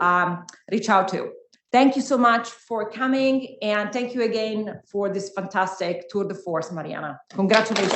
reach out to. Thank you so much for coming, and thank you again for this fantastic tour de force, Mariana. Congratulations.